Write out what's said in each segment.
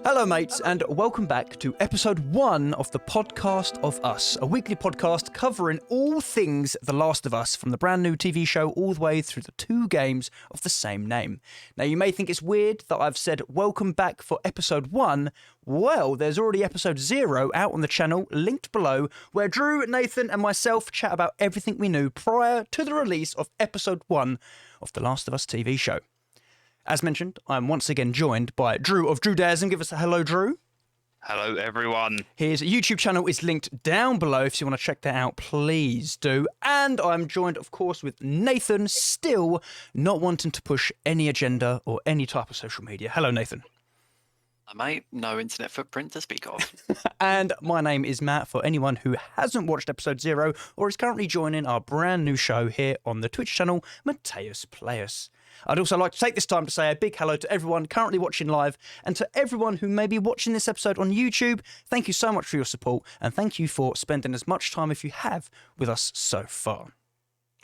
Hello mates, and welcome back to episode 1 of the Podcast of Us, a weekly podcast covering all things The Last of Us, from the brand new TV show all the way through the 2 games of the same name. Now you may think it's weird that I've said welcome back for episode 1. Well, there's already episode 0 out on the channel, linked below, where Drew, Nathan and myself chat about everything we knew prior to the release of episode 1 of The Last of Us TV show. As mentioned, I'm once again joined by Drew of Drewdaism. Give us a hello, Drew. Hello, everyone. His YouTube channel is linked down below. If you want to check that out, please do. And I'm joined, of course, with Nathan, still not wanting to push any agenda or any type of social media. Hello, Nathan. Mate, no internet footprint to speak of. And my name is Matt, for anyone who hasn't watched episode 0 or is currently joining our brand new show here on the Twitch channel, Mateus Playus. I'd also like to take this time to say a big hello to everyone currently watching live, and to everyone who may be watching this episode on YouTube. Thank you so much for your support, and thank you for spending as much time if you have with us so far.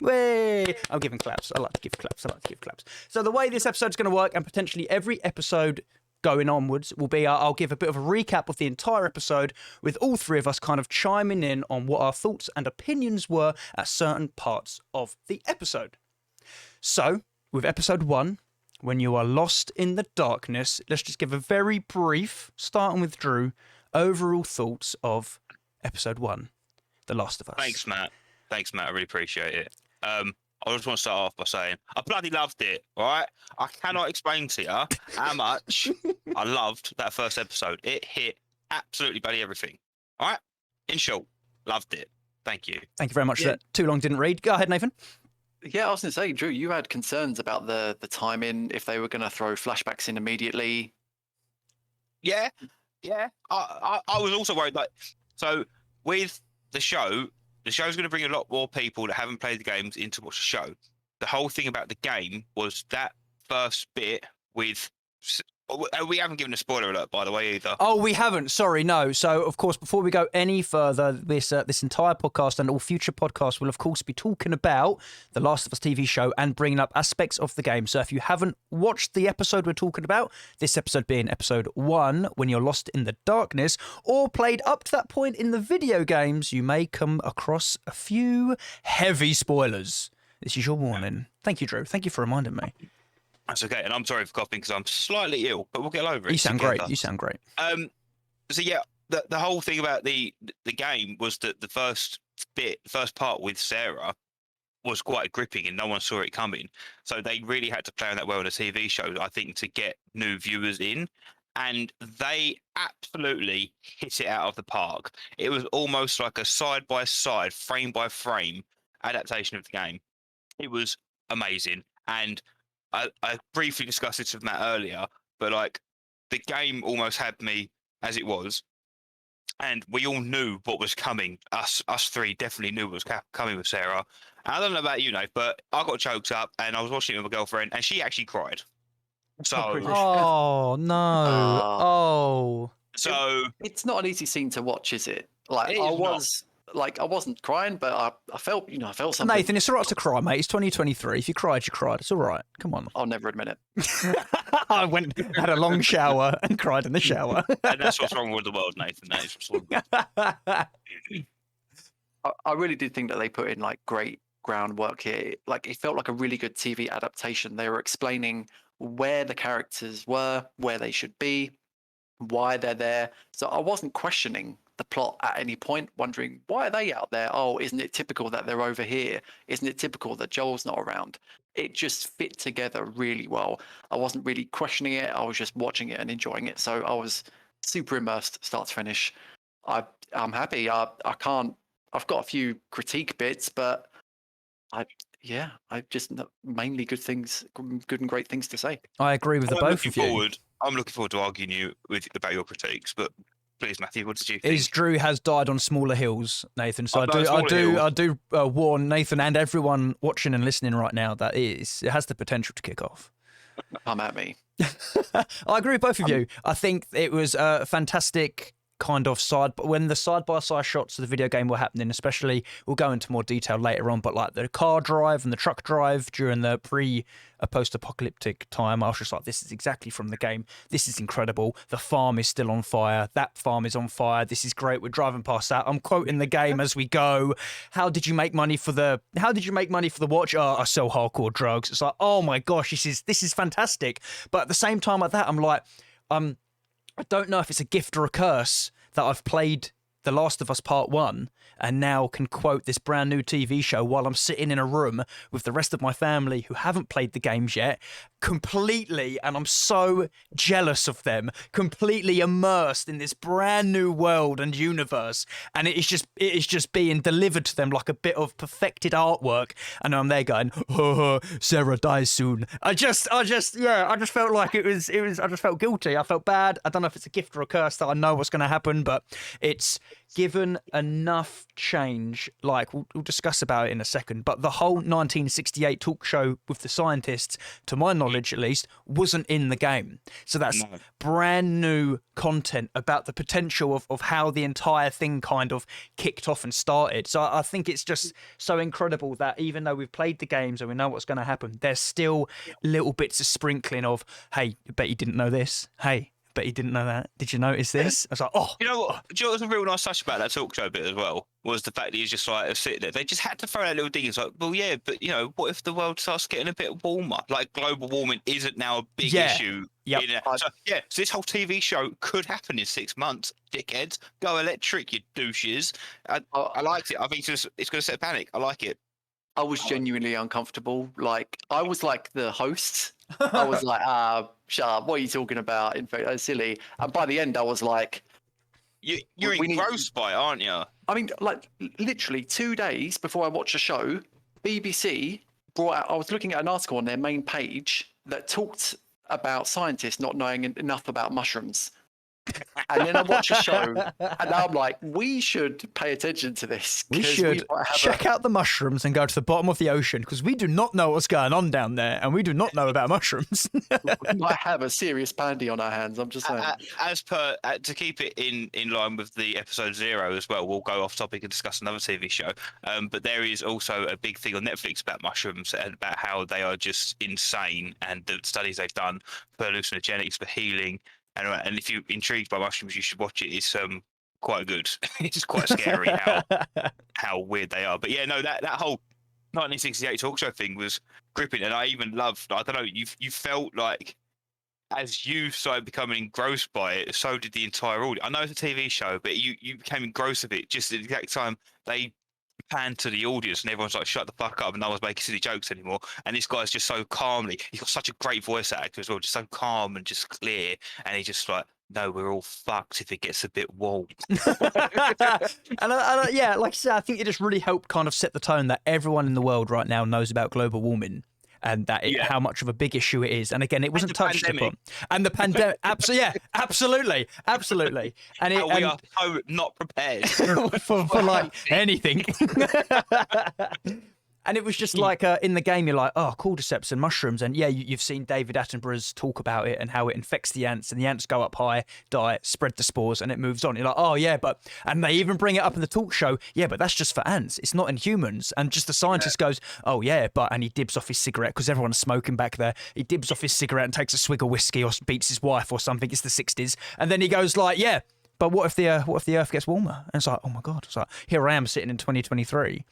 Way! I'm giving claps. I like to give claps. So the way this episode's going to work, and potentially every episode going onwards, will be I'll give a bit of a recap of the entire episode, with all 3 of us kind of chiming in on what our thoughts and opinions were at certain parts of the episode. So, with episode 1, when you are lost in the darkness, let's just give a very brief, starting with Drew, overall thoughts of episode 1, The Last of Us. Thanks, Matt. I really appreciate it. I just want to start off by saying I bloody loved it, all right? I cannot explain to you how much I loved that first episode. It hit absolutely bloody everything, all right? In short, loved it. Thank you. Thank you very much for that. Too long didn't read. Go ahead, Nathan. Yeah, I was going to say, Drew, you had concerns about the timing, if they were going to throw flashbacks in immediately. Yeah. I was also worried, like, so with the show's going to bring a lot more people that haven't played the games in to watch the show. The whole thing about the game was that first bit with... We haven't given a spoiler alert, by the way, either. Oh, we haven't. Sorry, no. So, of course, before we go any further, this entire podcast and all future podcasts will, of course, be talking about The Last of Us TV show and bringing up aspects of the game. So if you haven't watched the episode we're talking about, this episode being episode 1, when you're lost in the darkness, or played up to that point in the video games, you may come across a few heavy spoilers. This is your warning. Thank you, Drew. Thank you for reminding me. That's okay, and I'm sorry for coughing because I'm slightly ill, but we'll get over it. You sound great. So yeah, the whole thing about the game was that the first part with Sarah was quite gripping, and no one saw it coming. So they really had to play on that well in a TV show, I think, to get new viewers in, and they absolutely hit it out of the park. It was almost like a side by side, frame by frame adaptation of the game. It was amazing, and I briefly discussed this with Matt earlier, but like the game almost had me as it was, and we all knew what was coming. Us 3 definitely knew what was coming with Sarah. And I don't know about you, Nate, but I got choked up, and I was watching it with my girlfriend, and she actually cried. So, oh no, oh. So it's not an easy scene to watch, is it? Like it is I wasn't crying, but I felt something. Nathan, it's all right to cry, mate. It's 2023. If you cried, you cried. It's all right. Come on. I'll never admit it. I had a long shower and cried in the shower. And that's what's wrong with the world, Nathan. That is what's wrong. I really did think that they put in like great groundwork here. Like it felt like a really good TV adaptation. They were explaining where the characters were, where they should be, why they're there. So I wasn't questioning the plot at any point, wondering why are they out there? Oh, isn't it typical that they're over here? Isn't it typical that Joel's not around? It just fit together really well. I wasn't really questioning it. I was just watching it and enjoying it. So I was super immersed start to finish. I'm happy. I've got a few critique bits, but I just mainly good and great things to say. I agree with the both of you. I'm looking forward to arguing about your critiques, but please, Matthew, what did you think? Drew has died on smaller hills, Nathan. So I do warn Nathan and everyone watching and listening right now that it has the potential to kick off. Come at me. I agree with both of you. I think it was a fantastic kind of when the side-by-side shots of the video game were happening, especially, we'll go into more detail later on, but like the car drive and the truck drive during the post-apocalyptic time, I was just like, this is exactly from the game. This is incredible. The farm is still on fire. That farm is on fire. This is great. We're driving past that. I'm quoting the game as we go. How did you make money for the watch? Oh, I sell hardcore drugs. It's like, oh my gosh, this is fantastic. But at the same time like that, I'm like, I don't know if it's a gift or a curse that I've played The Last of Us Part 1 and now can quote this brand new TV show while I'm sitting in a room with the rest of my family who haven't played the games yet completely, and I'm so jealous of them, completely immersed in this brand new world and universe, and it is just being delivered to them like a bit of perfected artwork, and I'm there going, oh, Sarah dies soon. I just felt like I just felt guilty. I felt bad. I don't know if it's a gift or a curse that I know what's going to happen, but it's given enough change. Like we'll discuss about it in a second, but the whole 1968 talk show with the scientists, to my knowledge at least, wasn't in the game. So that's brand new content about the potential of how the entire thing kind of kicked off and started. So I think it's just so incredible that even though we've played the games and we know what's going to happen, there's still little bits of sprinkling of, hey, I bet you didn't know this. Hey, but he didn't know that. Did you notice this? I was like, oh. You know what? Do you know what was a real nice touch about that talk show bit as well? Was the fact that he's just like sitting there. They just had to throw that little dig. It's like, well, yeah, but you know, what if the world starts getting a bit warmer? Like global warming isn't now a big issue. Yep. So this whole TV show could happen in 6 months. Dickheads, go electric, you douches. I liked it. I think it's going to set a panic. I like it. I was genuinely uncomfortable. Like I was like the host. I was like, shut up. What are you talking about? In fact, that's silly. And by the end, I was like, you're engrossed by it, aren't you? I mean, like literally 2 days before I watched the show, BBC brought out, I was looking at an article on their main page that talked about scientists not knowing enough about mushrooms. And then I watch a show, and now I'm like, we should pay attention to this. We should check out the mushrooms and go to the bottom of the ocean, because we do not know what's going on down there, and we do not know about mushrooms. We might have a serious pandy on our hands. I'm just saying. As per, to keep it in line with the episode 0 as well, we'll go off topic and discuss another TV show. But there is also a big thing on Netflix about mushrooms and about how they are just insane, and the studies they've done for hallucinogenics, for healing. And if you're intrigued by mushrooms, you should watch it. It's quite good. It's quite scary how weird they are. But yeah, no, that whole 1968 talk show thing was gripping, and I even loved. I don't know. You felt like as you started becoming engrossed by it, so did the entire audience. I know it's a TV show, but you became engrossed of it just at the exact time they panned to the audience, and everyone's like, shut the fuck up, and no one's making silly jokes anymore. And this guy's just so calmly, he's got such a great voice actor as well, just so calm and just clear, and he's just like, no, we're all fucked if it gets a bit warm. And yeah, like I said, I think it just really helped kind of set the tone that everyone in the world right now knows about global warming, and that how much of a big issue it is. And again, it wasn't touched upon. And the pandemic, absolutely. And we are so not prepared for like anything. And it was just like in the game, you're like, oh, cordyceps and mushrooms. And yeah, you've seen David Attenborough's talk about it and how it infects the ants, and the ants go up high, die, spread the spores, and it moves on. You're like, oh yeah, and they even bring it up in the talk show. Yeah, but that's just for ants. It's not in humans. And just the scientist goes, oh yeah, and he dibs off his cigarette because everyone's smoking back there. He dibs off his cigarette and takes a swig of whiskey or beats his wife or something. It's the 60s. And then he goes like, yeah, but what if the Earth gets warmer? And it's like, oh my God. It's like, here I am sitting in 2023.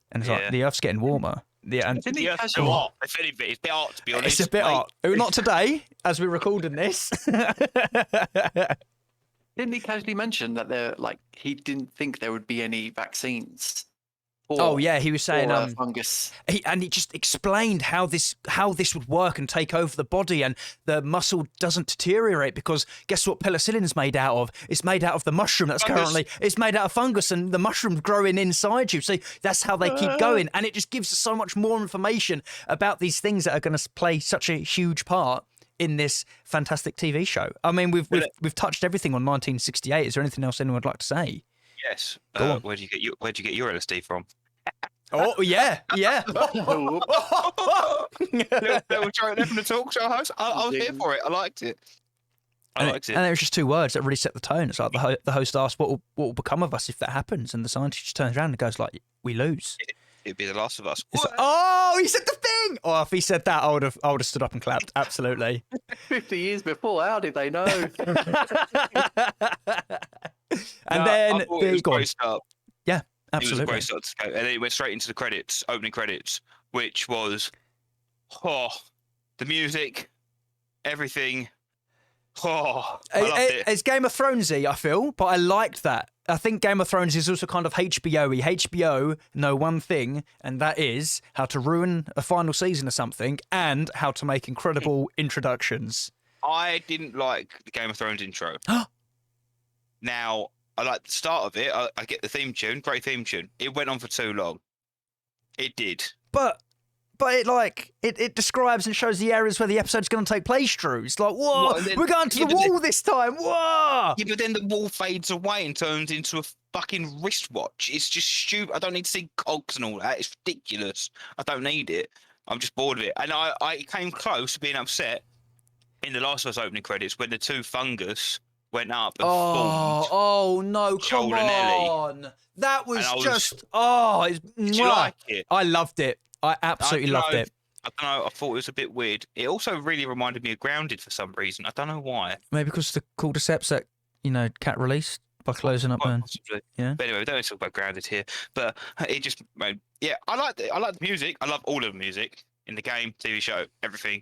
And it's like, the Earth's getting warmer. And the Earth's still hot. If anything, it's a bit hot, to be honest. It's a bit hot. Not today, as we're recording this. Didn't he casually mention that he didn't think there would be any vaccines? He was saying fungus. He just explained how this would work and take over the body, and the muscle doesn't deteriorate because guess what penicillin's made out of? It's made out of the mushroom that's it's made out of fungus, and the mushroom's growing inside you. So that's how they keep going, and it just gives us so much more information about these things that are going to play such a huge part in this fantastic TV show. I mean, we've touched everything on 1968. Is there anything else anyone would like to say? Yes. Where'd you get your LSD from? Oh yeah. Little joke there from the talk show host. I was here for it. I liked it. I liked it. And it was just 2 words that really set the tone. It's like the host asks, what will become of us if that happens? And the scientist just turns around and goes like, we lose. It'd be The Last of Us. It's like, oh, he said the thing. Oh, if he said that, I would have stood up and clapped. Absolutely. 50 years before, how did they know? And then it was a go on. great start. Yeah, It was a absolutely. great start to go. And then it went straight into the credits, opening credits, which was, the music, everything. I loved it. It's Game of Thronesy, I feel, but I liked that. I think Game of Thrones is also kind of HBO-y. HBO know one thing, and that is how to ruin a final season or something, and how to make incredible introductions. I didn't like the Game of Thrones intro. Now, I like the start of it. I get the theme tune, great theme tune. It went on for too long. It did. But it describes and shows the areas where the episode's going to take place, Drew. It's like, whoa, we're going to the wall this time. Whoa! Yeah, but then the wall fades away and turns into a fucking wristwatch. It's just stupid. I don't need to see cogs and all that. It's ridiculous. I don't need it. I'm just bored of it. And I came close to being upset in the Last of Us opening credits when the 2 fungus went up and formed. Oh no, come Joel and Ellie. on. That was And I was- just, Did you like it? I loved it. I absolutely loved it. I don't know. I thought it was a bit weird. It also really reminded me of Grounded for some reason. I don't know why. Maybe because the cordyceps that, Cat released by closing up Burn. Possibly. Yeah. But anyway, we don't talk about Grounded here. But it just, yeah, I like it. I like the music. I love all of the music in the game, TV show, everything.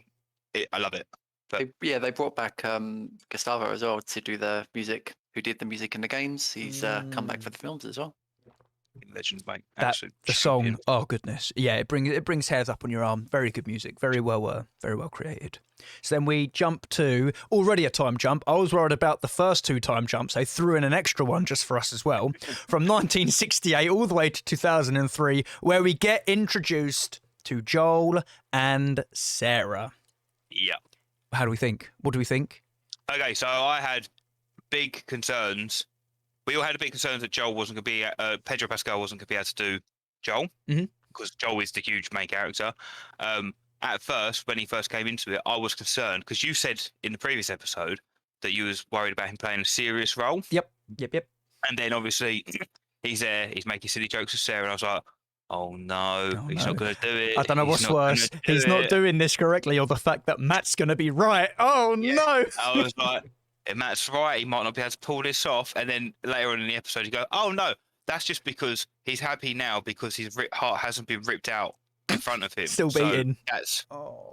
I love it. But They brought back Gustavo as well to do the music. Who did the music in the games? He's come back for the films as well. legend, mate. The Absolute song, champion. oh goodness, yeah, it brings hairs up on your arm. Very good music, very well created. So then we jump to already a time jump. I was worried about the first 2 time jumps. They threw in an extra one just for us as well, from 1968 all the way to 2003, where we get introduced to Joel and Sarah. Yeah. How do we think? What do we think? Okay, so I had big concerns. We all had big concerns that Joel wasn't going to be, Pedro Pascal wasn't going to be able to do Joel, because Joel is the huge main character. At first, when he first came into it, I was concerned because you said in the previous episode that you was worried about him playing a serious role. Yep. And then obviously he's there, he's making silly jokes with Sarah, and I was like, oh no, he's not going to do it. I don't know He's what's not gonna worse. do He's not it." doing this correctly, or the fact that Matt's going to be right. Oh no. I was like, if Matt's right, he might not be able to pull this off. And then later on in the episode, you go, oh no, that's just because he's happy now because his heart hasn't been ripped out in front of him. Still So beating.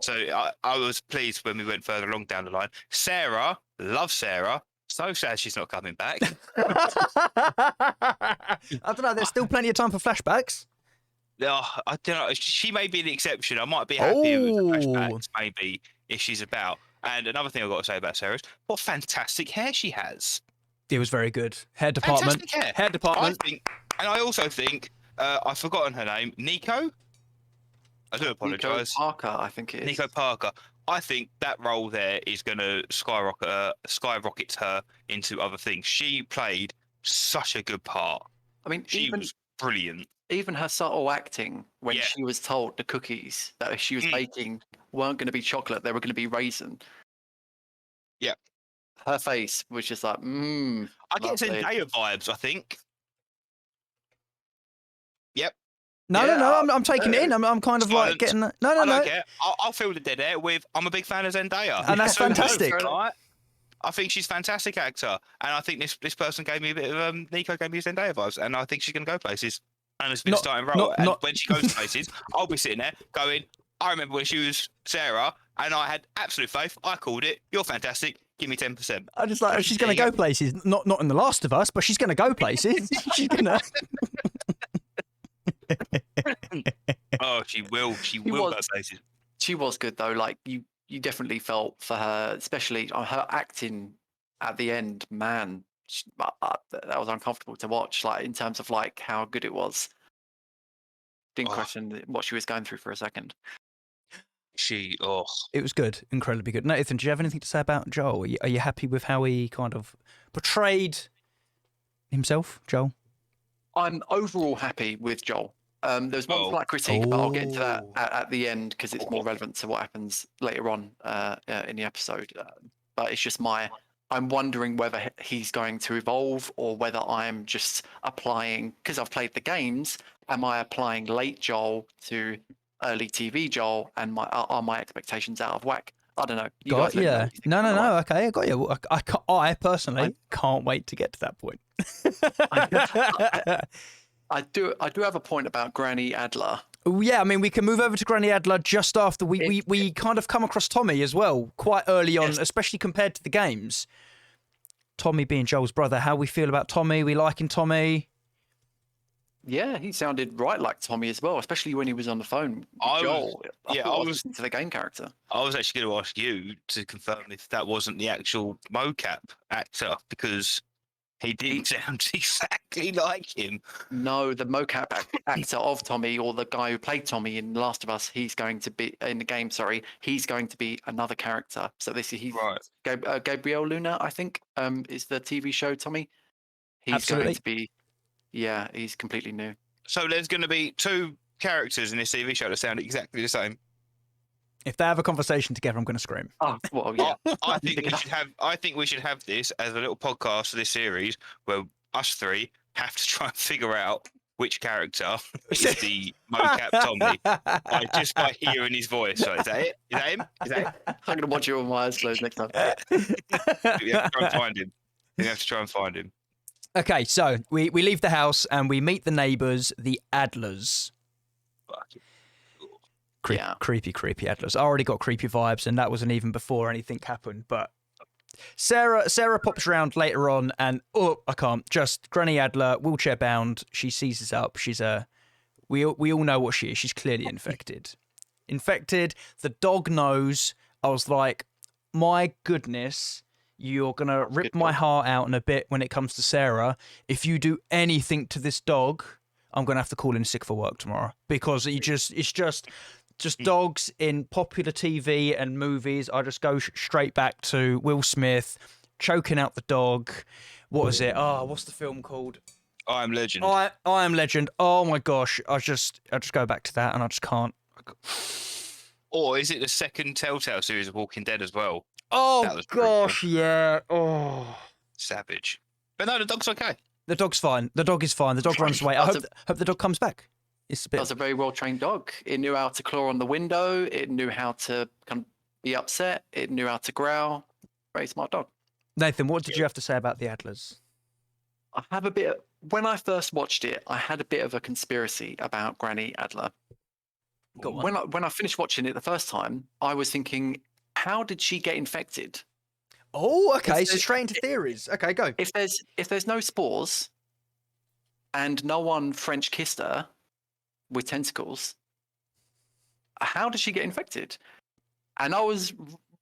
So I was pleased when we went further along down the line. Sarah, love Sarah. So sad she's not coming back. I don't know. There's still plenty of time for flashbacks. I don't know. She may be the exception. I might be happy with the flashbacks, maybe, if she's about. And another thing I've got to say about Sarah is what fantastic hair she has. It was very good. Hair department. Fantastic Hair department. I also think, I've forgotten her name, Nico? I do apologise. Nico Parker, I think it is. Nico Parker. I think that role there is going to skyrocket her into other things. She played such a good part. I mean, She was brilliant. even her subtle acting when Yeah. she was told the cookies that she was baking weren't going to be chocolate, they were going to be raisin. Yeah. Her face was just like, I get lovely. Zendaya vibes, I think. Yep. No, I'm taking it in. I'm kind of like Silence. getting that. I No. don't care. I'll fill the dead air with I'm a big fan of Zendaya. And that's So, fantastic. right? I think she's a fantastic actor. And I think this person gave me a bit of Nico gave me Zendaya vibes. And I think she's gonna go places. And it's been starting role. And when she goes places, I'll be sitting there going, I remember when she was Sarah and I had absolute faith. I called it. You're fantastic. Give me 10%. I just like she's going to go places. Not in The Last of Us, but she's going to go places. She's going to. Oh, she will. She will go places. She was good though. Like you definitely felt for her, especially on her acting at the end. Man, that was uncomfortable to watch. Like in terms of like how good it was. Didn't question what she was going through for a second. It was good, incredibly good. Nathan, do you have anything to say about Joel? Are you happy with how he kind of portrayed himself, Joel? I'm overall happy with Joel. There's one slight critique, but I'll get into that at the end because it's more relevant to what happens later on in the episode. But it's just my I'm wondering whether he's going to evolve or whether I'm just applying, because I've played the games, am I applying late Joel to early TV Joel, and are my expectations out of whack? I don't know. You guys let me know what you think No, on no, the way. no. Okay, I got you. Well, I personally can't wait to get to that point. I do have a point about Granny Adler. Yeah, I mean, we can move over to Granny Adler just after we kind of come across Tommy as well, quite early on, Yes. especially compared to the games. Tommy being Joel's brother, how we feel about Tommy? We liking Tommy? Yeah, he sounded right like Tommy as well, especially when he was on the phone with Joel. I thought I was listening to the game character. I was actually going to ask you to confirm if that wasn't the actual mocap actor, because he didn't sound exactly like him. No, the mocap actor of Tommy, or the guy who played Tommy in Last of Us, he's going to be in the game. Sorry, he's going to be another character. So this is Gabriel Luna, I think, is the TV show Tommy. He's Absolutely. going to be, yeah, he's completely new. So there's going to be 2 characters in this TV show that sound exactly the same. If they have a conversation together, I'm going to scream. Oh, well, yeah. I think we should have this as a little podcast for this series where us 3 have to try and figure out which character is the mocap Tommy just by hearing his voice. So is that it? Is that him? Is that it? I'm going to watch it with my eyes closed next time. We have to try and find him. We have to try and find him. Okay, so we leave the house and we meet the neighbours, the Adlers. Creepy Adlers. I already got creepy vibes, and that wasn't even before anything happened. But Sarah pops around later on, and I can't. Just Granny Adler, wheelchair bound. She seizes up. We all know what she is. She's clearly infected. The dog knows. I was like, my goodness, you're gonna rip my heart out in a bit when it comes to Sarah. If you do anything to this dog, I'm gonna have to call in sick for work tomorrow, because it's just dogs in popular TV and movies. I just go straight back to Will Smith choking out the dog. What is it? Oh, what's the film called? I Am Legend. I Am Legend. Oh my gosh, I just go back to that, and I just can't. Or is it the second Telltale series of Walking Dead as well? Oh gosh, yeah. Oh, savage. But no, the dog's okay. The dog's fine. The dog is fine. The dog runs away. I hope the dog comes back. That was a very well-trained dog. It knew how to claw on the window. It knew how to kind of be upset. It knew how to growl. Very smart dog. Nathan, what did you have to say about the Adlers? I have when I first watched it, I had a bit of a conspiracy about Granny Adler. When I finished watching it the first time, I was thinking, how did she get infected? Oh, okay. So straight into theories. Okay, go. If there's no spores and no one French kissed her with tentacles, how does she get infected? And I was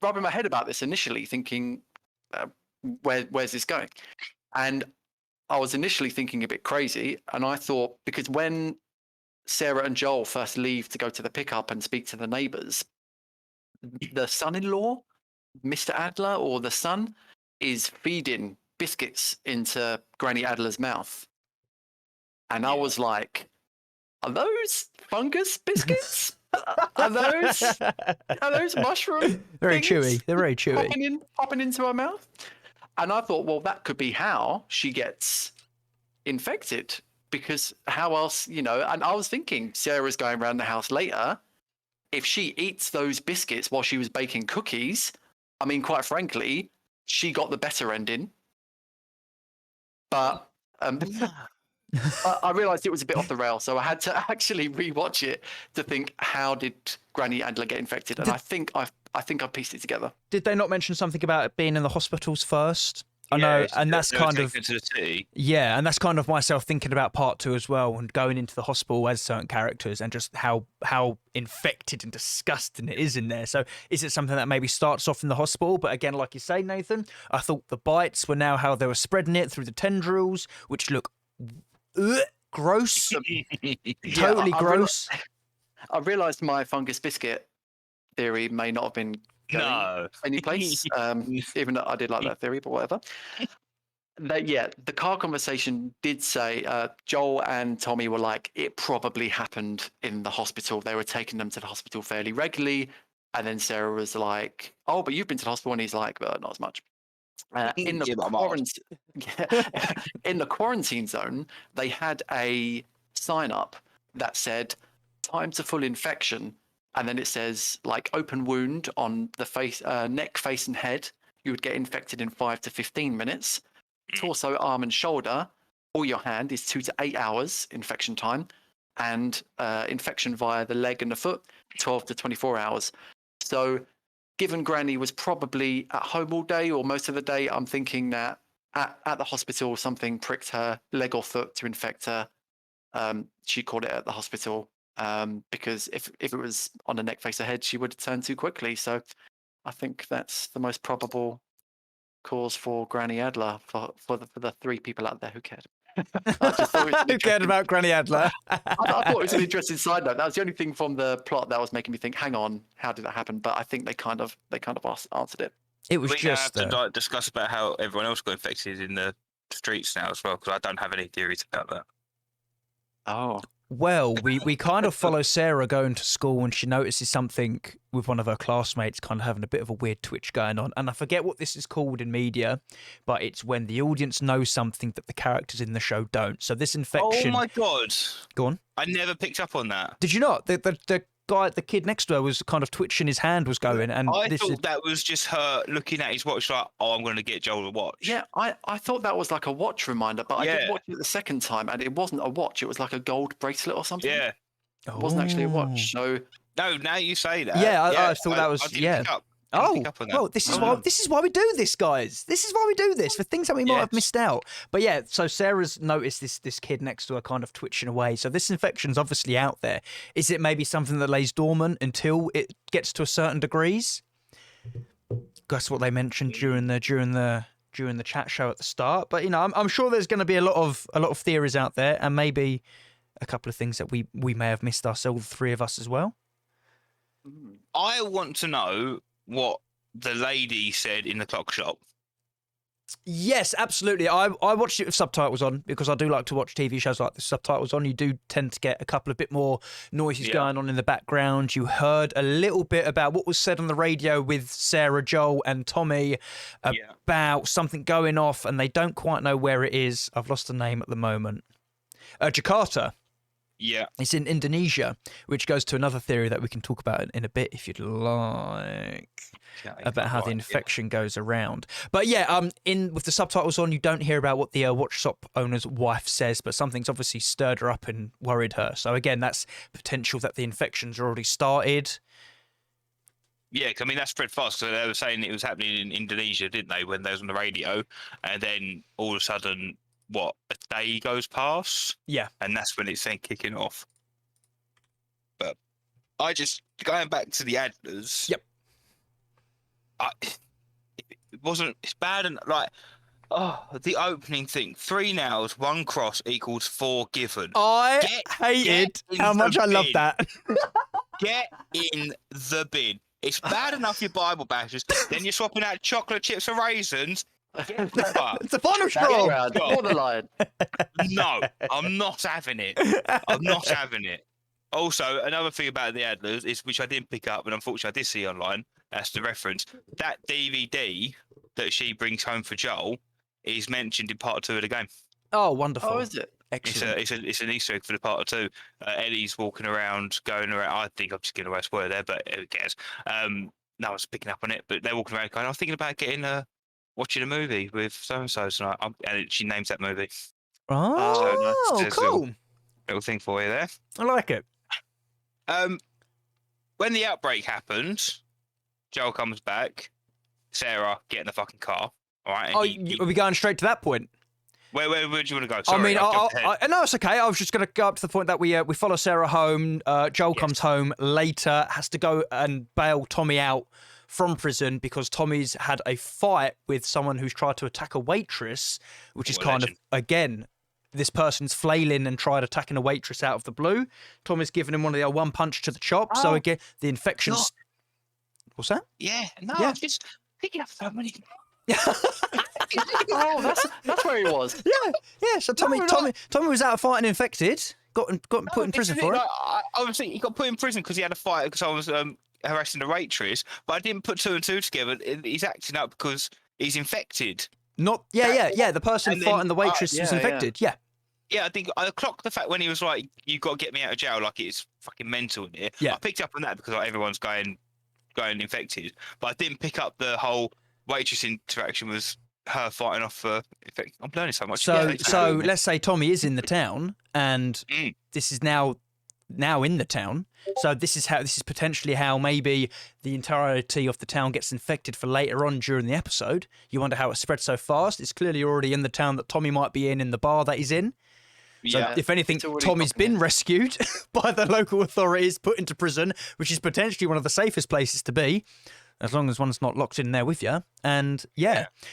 rubbing my head about this initially, thinking, where's this going? And I was initially thinking a bit crazy, and I thought, because when Sarah and Joel first leave to go to the pickup and speak to the neighbors, the son-in-law, Mr. Adler, or the son, is feeding biscuits into Granny Adler's mouth. And I was like, are those fungus biscuits? Are those mushroom? Very things chewy. They're very chewy. Popping into her mouth. And I thought, well, that could be how she gets infected, because how else, And I was thinking Sarah's going around the house later. If she eats those biscuits while she was baking cookies, I mean, quite frankly, she got the better ending. But I realised it was a bit off the rail, so I had to actually rewatch it to think, how did Granny Adler get infected? And I think I pieced it together. Did they not mention something about it being in the hospitals first? I know, and that's kind of to the city. Yeah, and that's kind of myself thinking about part 2 as well, and going into the hospital as certain characters, and just how infected and disgusting it is in there. So is it something that maybe starts off in the hospital? But again, like you say, Nathan, I thought the bites were now how they were spreading it through the tendrils, which look gross, totally gross. I realised my fungus biscuit theory may not have been going any place, even though I did like that theory, but whatever. The car conversation did say Joel and Tommy were like, it probably happened in the hospital. They were taking them to the hospital fairly regularly. And then Sarah was like, oh, but you've been to the hospital. And he's like, not as much. In the Yeah, but I'm arsed. in the quarantine zone, they had a sign up that said "time to full infection," and then it says like open wound on the face, neck, face, and head. You would get infected in 5 to 15 minutes. Torso, arm, and shoulder, or your hand is 2 to 8 hours infection time, and infection via the leg and the foot, 12 to 24 hours. So given Granny was probably at home all day or most of the day, I'm thinking that at the hospital something pricked her leg or foot to infect her. She caught it at the hospital because if it was on the neck, face, or head, she would have turned too quickly. So I think that's the most probable cause for Granny Adler for the 3 people out there who cared. I just thought it was Who cared about Granny Adler? I thought it was an interesting side note. That was the only thing from the plot that was making me think, hang on, how did that happen? But I think they kind of answered it. It was We now have just. to discuss about how everyone else got infected in the streets now as well, because I don't have any theories about that. Oh. Well, we kind of follow Sarah going to school and she notices something with one of her classmates kind of having a bit of a weird twitch going on. And I forget what this is called in media, but it's when the audience knows something that the characters in the show don't. So this infection... Oh my God. Go on. I never picked up on that. Did you not? The guy, the kid next to her was kind of twitching, his hand was going. And I thought that was just her looking at his watch like, oh, I'm going to get Joel a watch. Yeah, I thought that was like a watch reminder, but I did watch it the second time and it wasn't a watch. It was like a gold bracelet or something. Yeah. It wasn't actually a watch. So No, now you say that. Yeah, I thought that was... I didn't yeah. pick up. Well, this is why we do this, guys. This is why we do this, for things that we might have missed out. But yeah, so Sarah's noticed this kid next to her kind of twitching away. So this infection's obviously out there. Is it maybe something that lays dormant until it gets to a certain degrees? That's what they mentioned during the chat show at the start. But you know, I'm sure there's going to be a lot of theories out there, and maybe a couple of things that we may have missed ourselves, the 3 of us as well. I want to know what the lady said in the clock shop. Yes, absolutely. I watched it with subtitles on because I do like to watch TV shows like the subtitles on. You do tend to get a couple of bit more noises going on in the background. You heard a little bit about what was said on the radio with Sarah, Joel and Tommy about something going off and they don't quite know where it is. I've lost the name at the moment. Jakarta. Yeah. It's in Indonesia, which goes to another theory that we can talk about in a bit if you'd like, about how the infection goes around. But yeah, with the subtitles on, you don't hear about what the watch shop owner's wife says, but something's obviously stirred her up and worried her. So again, that's potential that the infection's already started. Yeah, I mean, that spread fast. So they were saying it was happening in Indonesia, didn't they, when they was on the radio? And then all of a sudden... a day goes past? Yeah. And that's when it's then kicking off. But going back to the Adlers. Yep. It's bad and the opening thing. 3 nails, 1 cross equals 4 given. I hated how much I love that. Get in the bin. It's bad enough your Bible bashes. Then you're swapping out chocolate chips for raisins. It's a final straw. Borderline. No, I'm not having it. I'm not having it. Also, another thing about the Adlers is, which I didn't pick up, and unfortunately I did see online, that's the reference. That DVD that she brings home for Joel is mentioned in part 2 of the game. Oh, wonderful. Oh, is it? Excellent. It's an Easter egg for the part 2. Ellie's walking around, going around. I think I'm just giving away a spoiler there, but who cares? No one's picking up on it, but they're walking around going, I was thinking about watching a movie with so-and-so tonight. And she names that movie. Oh, so cool. Little thing for you there. I like it. When the outbreak happens, Joel comes back, Sarah, get in the fucking car. All right. Are we going straight to that point? Where do you want to go? Sorry, no, it's okay. I was just going to go up to the point that we follow Sarah home. Joel comes home later, has to go and bail Tommy out from prison because Tommy's had a fight with someone who's tried to attack a waitress, which is kind of, again, this person's flailing and tried attacking a waitress out of the blue. Tommy's given him one of the 1 punch to the chop. So again, the infection's... What's that? Yeah, no, I'm just picking up so many... Oh, that's where he was. Yeah. So Tommy was out fighting infected, got put in prison for it. Obviously, he got put in prison because he had a fight because I was harassing a waitress. But I didn't put 2 and 2 together. He's acting up because he's infected. Not, yeah. The person And then, fighting the waitress was yeah. infected. Yeah. Yeah, I think I clocked the fact when he was like, "You got to get me out of jail," like it's fucking mental in here. Yeah. I picked up on that because like, everyone's going infected, but I didn't pick up the whole waitress interaction was her fighting off for infect. I'm learning so much. So, Yeah, so let's say Tommy is in the town, and this is now in the town. So this is potentially how maybe the entirety of the town gets infected for later on during the episode. You wonder how it spread so fast. It's clearly already in the town that Tommy might be in the bar that he's in. So yeah. if anything, It's already Tommy's popping been in. rescued by the local authorities, put into prison, which is potentially one of the safest places to be, as long as one's not locked in there with you. And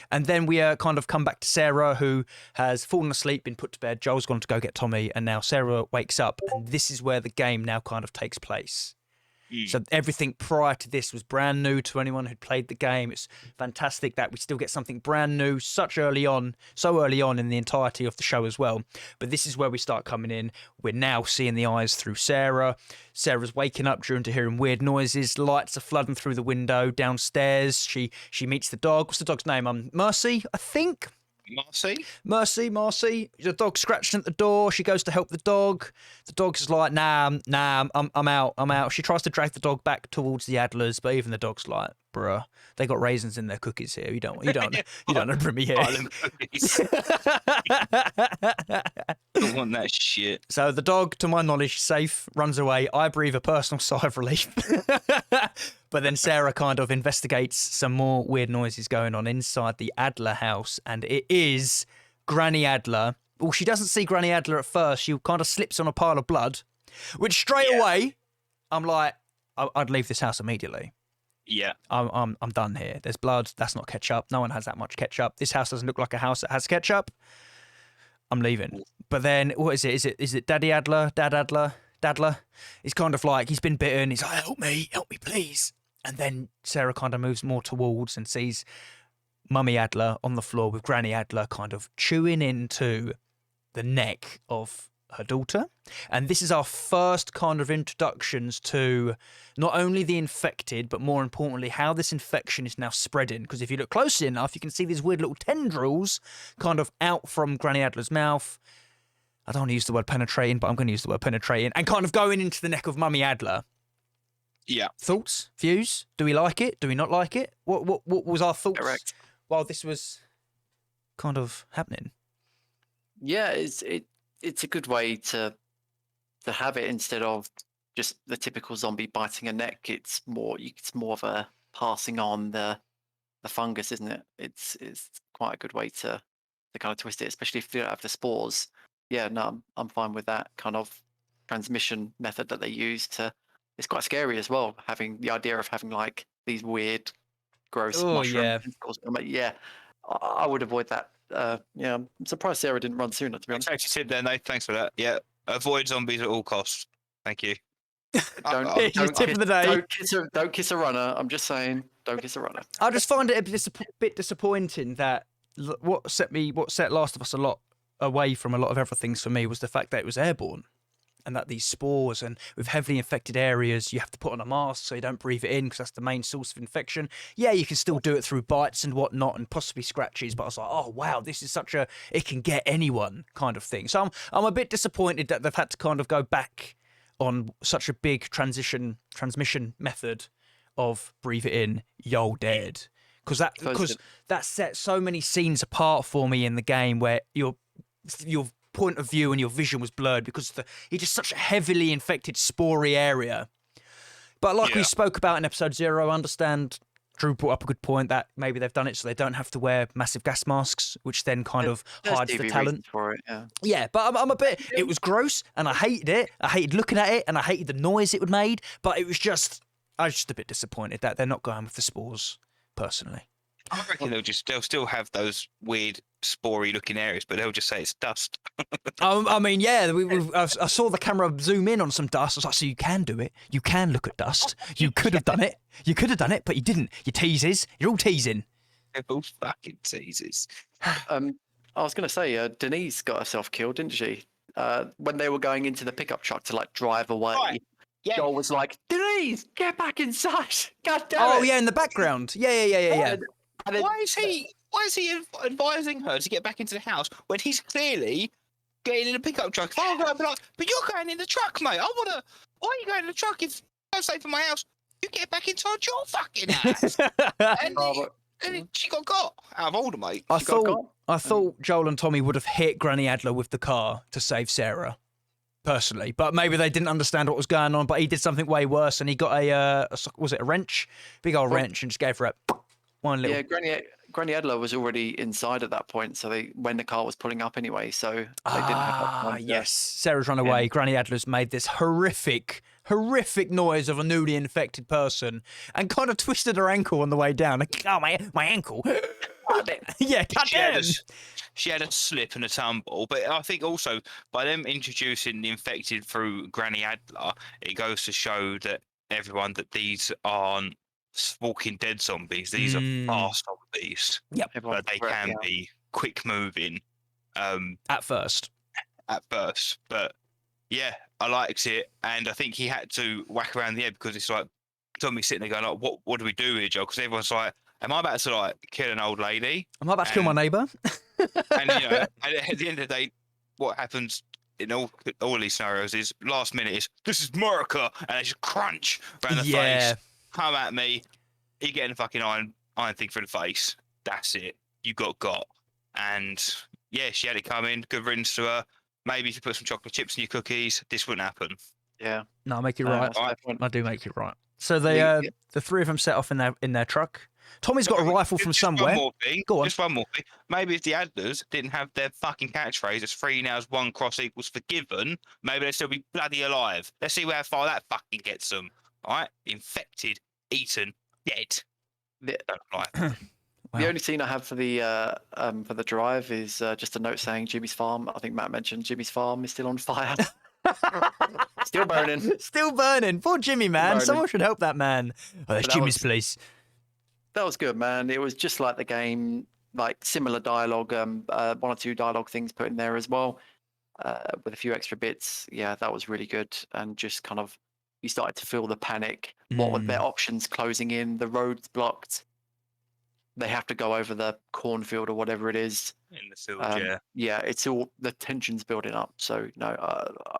and then we kind of come back to Sarah, who has fallen asleep, been put to bed. Joel's gone to go get Tommy, and now Sarah wakes up, and this is where the game now kind of takes place. So everything prior to this was brand new to anyone who'd played the game. It's fantastic that we still get something brand new so early on in the entirety of the show as well. But this is where we start coming in. We're now seeing the eyes through Sarah. Sarah's waking up during to hearing weird noises. Lights are flooding through the window downstairs. She meets the dog. What's the dog's name? Mercy, I think. Mercy. The dog's scratching at the door. She goes to help the dog. The dog's like, nah, I'm out. She tries to drag the dog back towards the Adlers, but even the dog's like, bruh, they got raisins in their cookies here. You don't bring me here. Don't want that shit. So the dog, to my knowledge, safe, runs away. I breathe a personal sigh of relief. But then Sarah kind of investigates some more weird noises going on inside the Adler house, and it is Granny Adler. Well, she doesn't see Granny Adler at first. She kind of slips on a pile of blood, which straight away, I'm like, I'd leave this house immediately. Yeah. I'm done here. There's blood. That's not ketchup. No one has that much ketchup. This house doesn't look like a house that has ketchup. I'm leaving. But then, what is it? Is it Daddy Adler? Dad Adler? He's kind of like, he's been bitten. He's like, help me, please. And then Sarah kind of moves more towards and sees Mummy Adler on the floor with Granny Adler kind of chewing into the neck of her daughter. And this is our first kind of introductions to not only the infected, but more importantly, how this infection is now spreading. Because if you look closely enough, you can see these weird little tendrils kind of out from Granny Adler's mouth. I don't want to use the word penetrating, but I'm going to use the word penetrating, and kind of going into the neck of Mummy Adler. Yeah. Thoughts? Views? Do we like it? Do we not like it? What was our thoughts while this was kind of happening? Yeah, it's a good way to have it instead of just the typical zombie biting a neck. It's more of a passing on the fungus, isn't it? It's quite a good way to kind of twist it, especially if you don't have the spores. Yeah, no, I'm fine with that kind of transmission method that they use to. It's quite scary as well, having the idea of having like these weird, gross mushroom tentacles. I'm like, yeah, I would avoid that. Yeah, I'm surprised Sarah didn't run sooner, to be honest. Actually said there, no, thanks for that. Yeah, avoid zombies at all costs. Thank you. Don't tip of the day. Don't kiss a runner. I'm just saying, don't kiss a runner. I just find it a bit disappointing that what set Last of Us a lot away from a lot of other things for me was the fact that it was airborne. And that these spores, and with heavily infected areas, you have to put on a mask so you don't breathe it in because that's the main source of infection. Yeah, you can still do it through bites and whatnot and possibly scratches, but I was like, oh, wow, this is such it can get anyone kind of thing. So I'm a bit disappointed that they've had to kind of go back on such a big transmission method of breathe it in, you're dead. Because that set so many scenes apart for me in the game where your point of view and your vision was blurred because it's just such a heavily infected spory area. But like we spoke about in episode 0, I understand Drew brought up a good point that maybe they've done it so they don't have to wear massive gas masks, which then kind of hides the talent for it. Yeah, but I'm a bit. It was gross, and I hated it. I hated looking at it, and I hated the noise it would made. But it was I was just a bit disappointed that they're not going with the spores. Personally, I reckon they'll still have those weird spory looking areas, but they'll just say it's dust. I mean, yeah, I saw the camera zoom in on some dust. I was like, so you can do it. You can look at dust. You could have done it. You could have done it, but you didn't. You teases. You're all teasing. They're all fucking teases. I was going to say, Denise got herself killed, didn't she? When they were going into the pickup truck to like drive away. Right. Yeah. Joel was like, Denise, get back inside. God damn it. Oh, yeah, in the background. Yeah. And then- Why is he advising her to get back into the house when he's clearly getting in a pickup truck? If I were going to be like, but you're going in the truck, mate. Why are you going in the truck if I'm safe for my house? You get back inside your fucking house. And she got out of order, mate. I She got thought Joel and Tommy would have hit Granny Adler with the car to save Sarah, personally. But maybe they didn't understand what was going on. But he did something way worse, and he got was it a wrench? Big old wrench, and just gave her one little. Yeah, Granny Adler was already inside at that point, so when the car was pulling up anyway, so they didn't have that time. Yes, Sarah's run away. Granny Adler's made this horrific noise of a newly infected person, and kind of twisted her ankle on the way down. Like, oh, my ankle. Yeah, goddamn. She had a slip and a tumble, but I think also by them introducing the infected through Granny Adler, it goes to show that everyone that these aren't Walking Dead zombies. These are fast zombies. Yep, but they can be quick moving. At first, but yeah, I liked it, and I think he had to whack around the head because it's like Tommy sitting there going, like, what do we do here, Joe? Because everyone's like, am I about to like kill an old lady? Am I about to kill my neighbour? And at the end of the day, what happens in all these scenarios is last minute is this is America, and they just crunch around the face. Come at me, you get in the fucking iron thing through the face. That's it. You got. And yeah, she had it coming. Good riddance to her. Maybe if you put some chocolate chips in your cookies, this wouldn't happen. Yeah. No, I make you right. I do make you right. So they, the three of them set off in their truck. Tommy's got a rifle from somewhere. Go on. Just one more thing. Maybe if the Adlers didn't have their fucking catchphrase as 3 nails, 1 cross equals forgiven, maybe they'd still be bloody alive. Let's see how far that fucking gets them. All right? Infected, eaten, dead. Don't lie. The only scene I have for the drive is just a note saying Jimmy's farm. I think Matt mentioned Jimmy's farm is still on fire. Still burning. Still burning. Poor Jimmy, man. Someone should help that man. Oh, that's Jimmy's place. That was good, man. It was just like the game, like similar dialogue, 1 or 2 dialogue things put in there as well, with a few extra bits. Yeah, that was really good. And just kind of, you started to feel the panic. What were their options closing in? The road's blocked. They have to go over the cornfield or whatever it is. In the field, yeah, it's all the tension's building up. So no,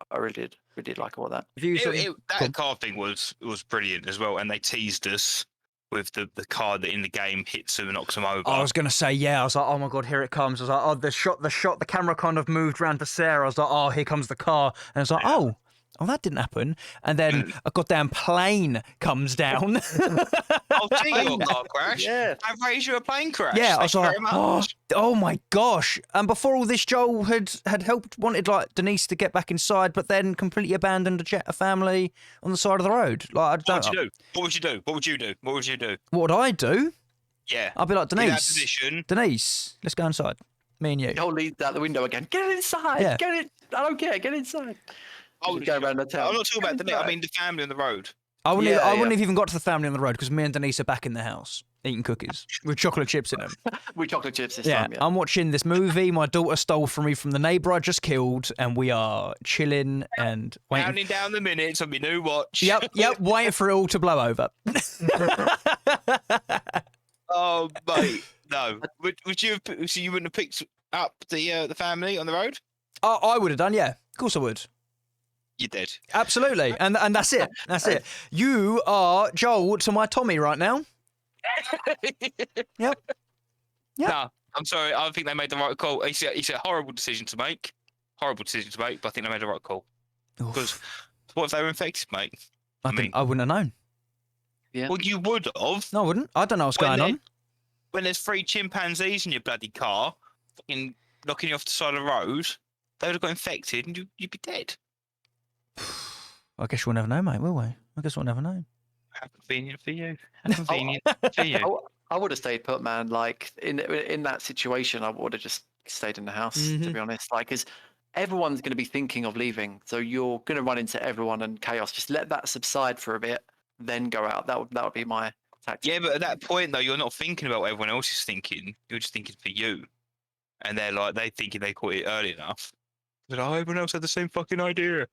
I really did like all that. That car thing was brilliant as well, and they teased us with the car that in the game hits them and knocks them over. I was gonna say, I was like, oh my god, here it comes. I was like, oh, the shot, the camera kind of moved around to Sarah. I was like, oh, here comes the car, and I was like, oh, that didn't happen. And then a goddamn plane comes down. I'll take your car crash. Yeah. And raise you a plane crash. Yeah, I was like, oh my gosh. And before all this, Joel had wanted like Denise to get back inside, but then completely abandoned a family on the side of the road. Like, What would you do? What would you do? What would you do? What would I do? Yeah. I'd be like, In that position. Denise, let's go inside. Me and you. Joel leads out the window again. Get inside. Yeah. Get it. I don't care. Get inside. Go around the town. I'm not talking about Denise. I mean the family on the road. I wouldn't have even got to the family on the road because me and Denise are back in the house eating cookies with chocolate chips in them. With chocolate chips this time, yeah. I'm watching this movie my daughter stole from me from the neighbour I just killed, and we are chilling and waiting. Counting down the minutes on my new watch. Yep, waiting for it all to blow over. Oh, mate, no. Would you? So you wouldn't have picked up the family on the road? I would have done, yeah. Of course I would. You did. Absolutely. And that's it. That's it. You are Joel to my Tommy right now. Yep. No, I'm sorry. I think they made the right call. It's a horrible decision to make. But I think they made the right call. Because what if they were infected, mate? I wouldn't have known. Yeah. Well, you would have. No, I wouldn't. I don't know what's going on. When there's 3 chimpanzees in your bloody car, fucking knocking you off the side of the road, they would have got infected and you'd be dead. I guess we'll never know, mate, will we? I guess we'll never know. How convenient for you. How convenient for you. I would have stayed put, man. Like, in that situation, I would have just stayed in the house, to be honest. Like, because everyone's going to be thinking of leaving. So you're going to run into everyone and chaos. Just let that subside for a bit, then go out. That would be my tactic. Yeah, but at that point, though, you're not thinking about what everyone else is thinking. You're just thinking for you. And they're thinking they caught it early enough. But everyone else had the same fucking idea.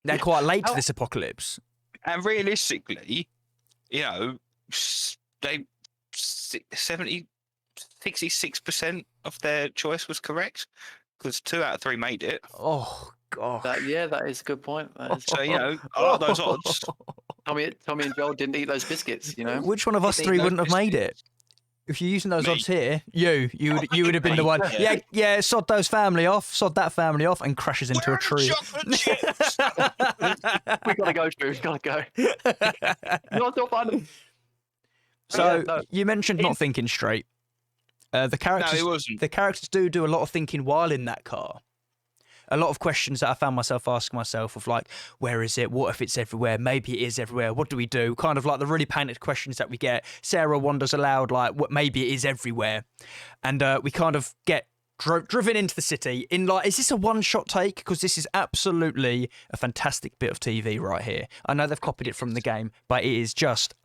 They're quite late to this apocalypse. And realistically, 66% of their choice was correct, because 2 out of 3 made it. Oh god. That is a good point. That is So a lot of those odds. Tommy and Joel didn't eat those biscuits. Which one of us Didn't three eat wouldn't those have made it? biscuits. If you're using those Me. odds here, you would have been the one. Yeah. Yeah, sod those family off, sod that family off, and crashes into a tree. Chocolate chips. We gotta go, Drew. We gotta go. No, it's not fun. So Yeah, no. you mentioned not thinking straight. The characters, it wasn't. the characters do a lot of thinking while in that car. A lot of questions that I found myself asking myself of like, where is it? What if it's everywhere? Maybe it is everywhere. What do we do? Kind of like the really panicked questions that we get. Sarah wonders aloud, like, what? Maybe it is everywhere. And we kind of get driven into the city in like, is this a one-shot take? Because this is absolutely a fantastic bit of TV right here. I know they've copied it from the game, but it is just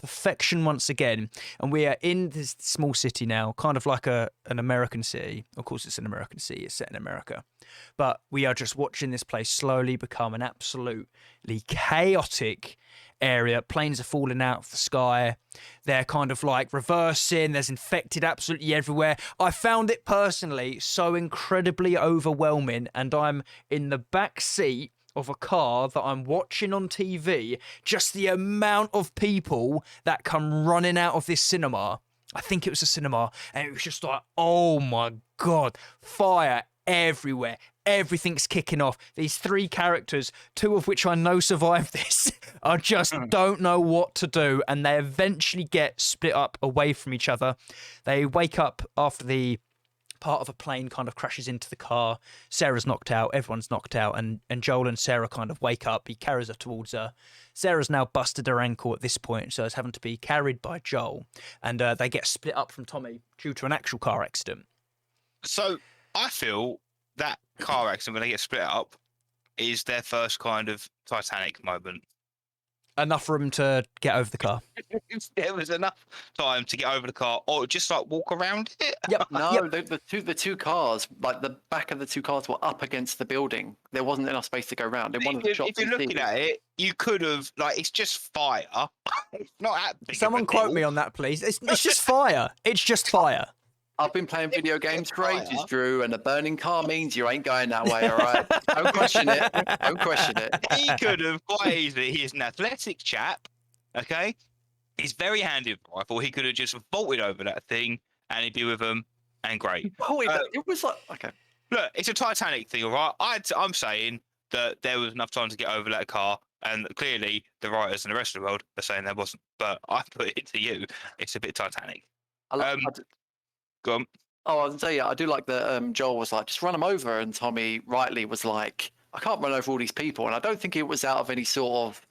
perfection once again. And we are in this small city now, kind of like an American city. Of course, it's an American city. It's set in America. But we are just watching this place slowly become an absolutely chaotic area. Planes are falling out of the sky. They're kind of like reversing. There's infected absolutely everywhere. I found it personally so incredibly overwhelming, and I'm in the back seat of a car that I'm watching on TV. Just the amount of people that come running out of this cinema. I think it was a cinema, and it was just like, oh my God, fire everywhere. Everything's kicking off. These 3 characters, 2 of which I know survived this, I just don't know what to do. And they eventually get split up away from each other. They wake up after the part of a plane kind of crashes into the car. Sarah's knocked out. Everyone's knocked out. And Joel and Sarah kind of wake up. He carries her towards her. Sarah's now busted her ankle at this point, so it's having to be carried by Joel. And they get split up from Tommy due to an actual car accident. So I feel that car accident, when they get split up, is their first kind of Titanic moment. Enough for him to get over the car. There was enough time to get over the car, or just like walk around it. Yep. No, the two cars, like the back of the 2 cars, were up against the building. There wasn't enough space to go around. In one of the shots, If you're looking at it, you could have it's just fire. It's not that big. Someone quote me on that, please. It's just fire. It's just fire. I've been playing video games for ages, Drew, and a burning car means you ain't going that way, all right? Don't question it. Don't question it. He could have quite easily. He's an athletic chap, okay? He's very handy with a rifle. He could have just vaulted over that thing, and he'd be with them, and great. Oh, it was like, okay. Look, it's a Titanic thing, all right? I'm saying that there was enough time to get over that car, and clearly the writers and the rest of the world are saying there wasn't. But I put it to you, it's a bit Titanic. Go on. Oh, I was gonna say, yeah, I do like that Joel was like, just run them over, and Tommy rightly was like, I can't run over all these people. And I don't think it was out of any sort of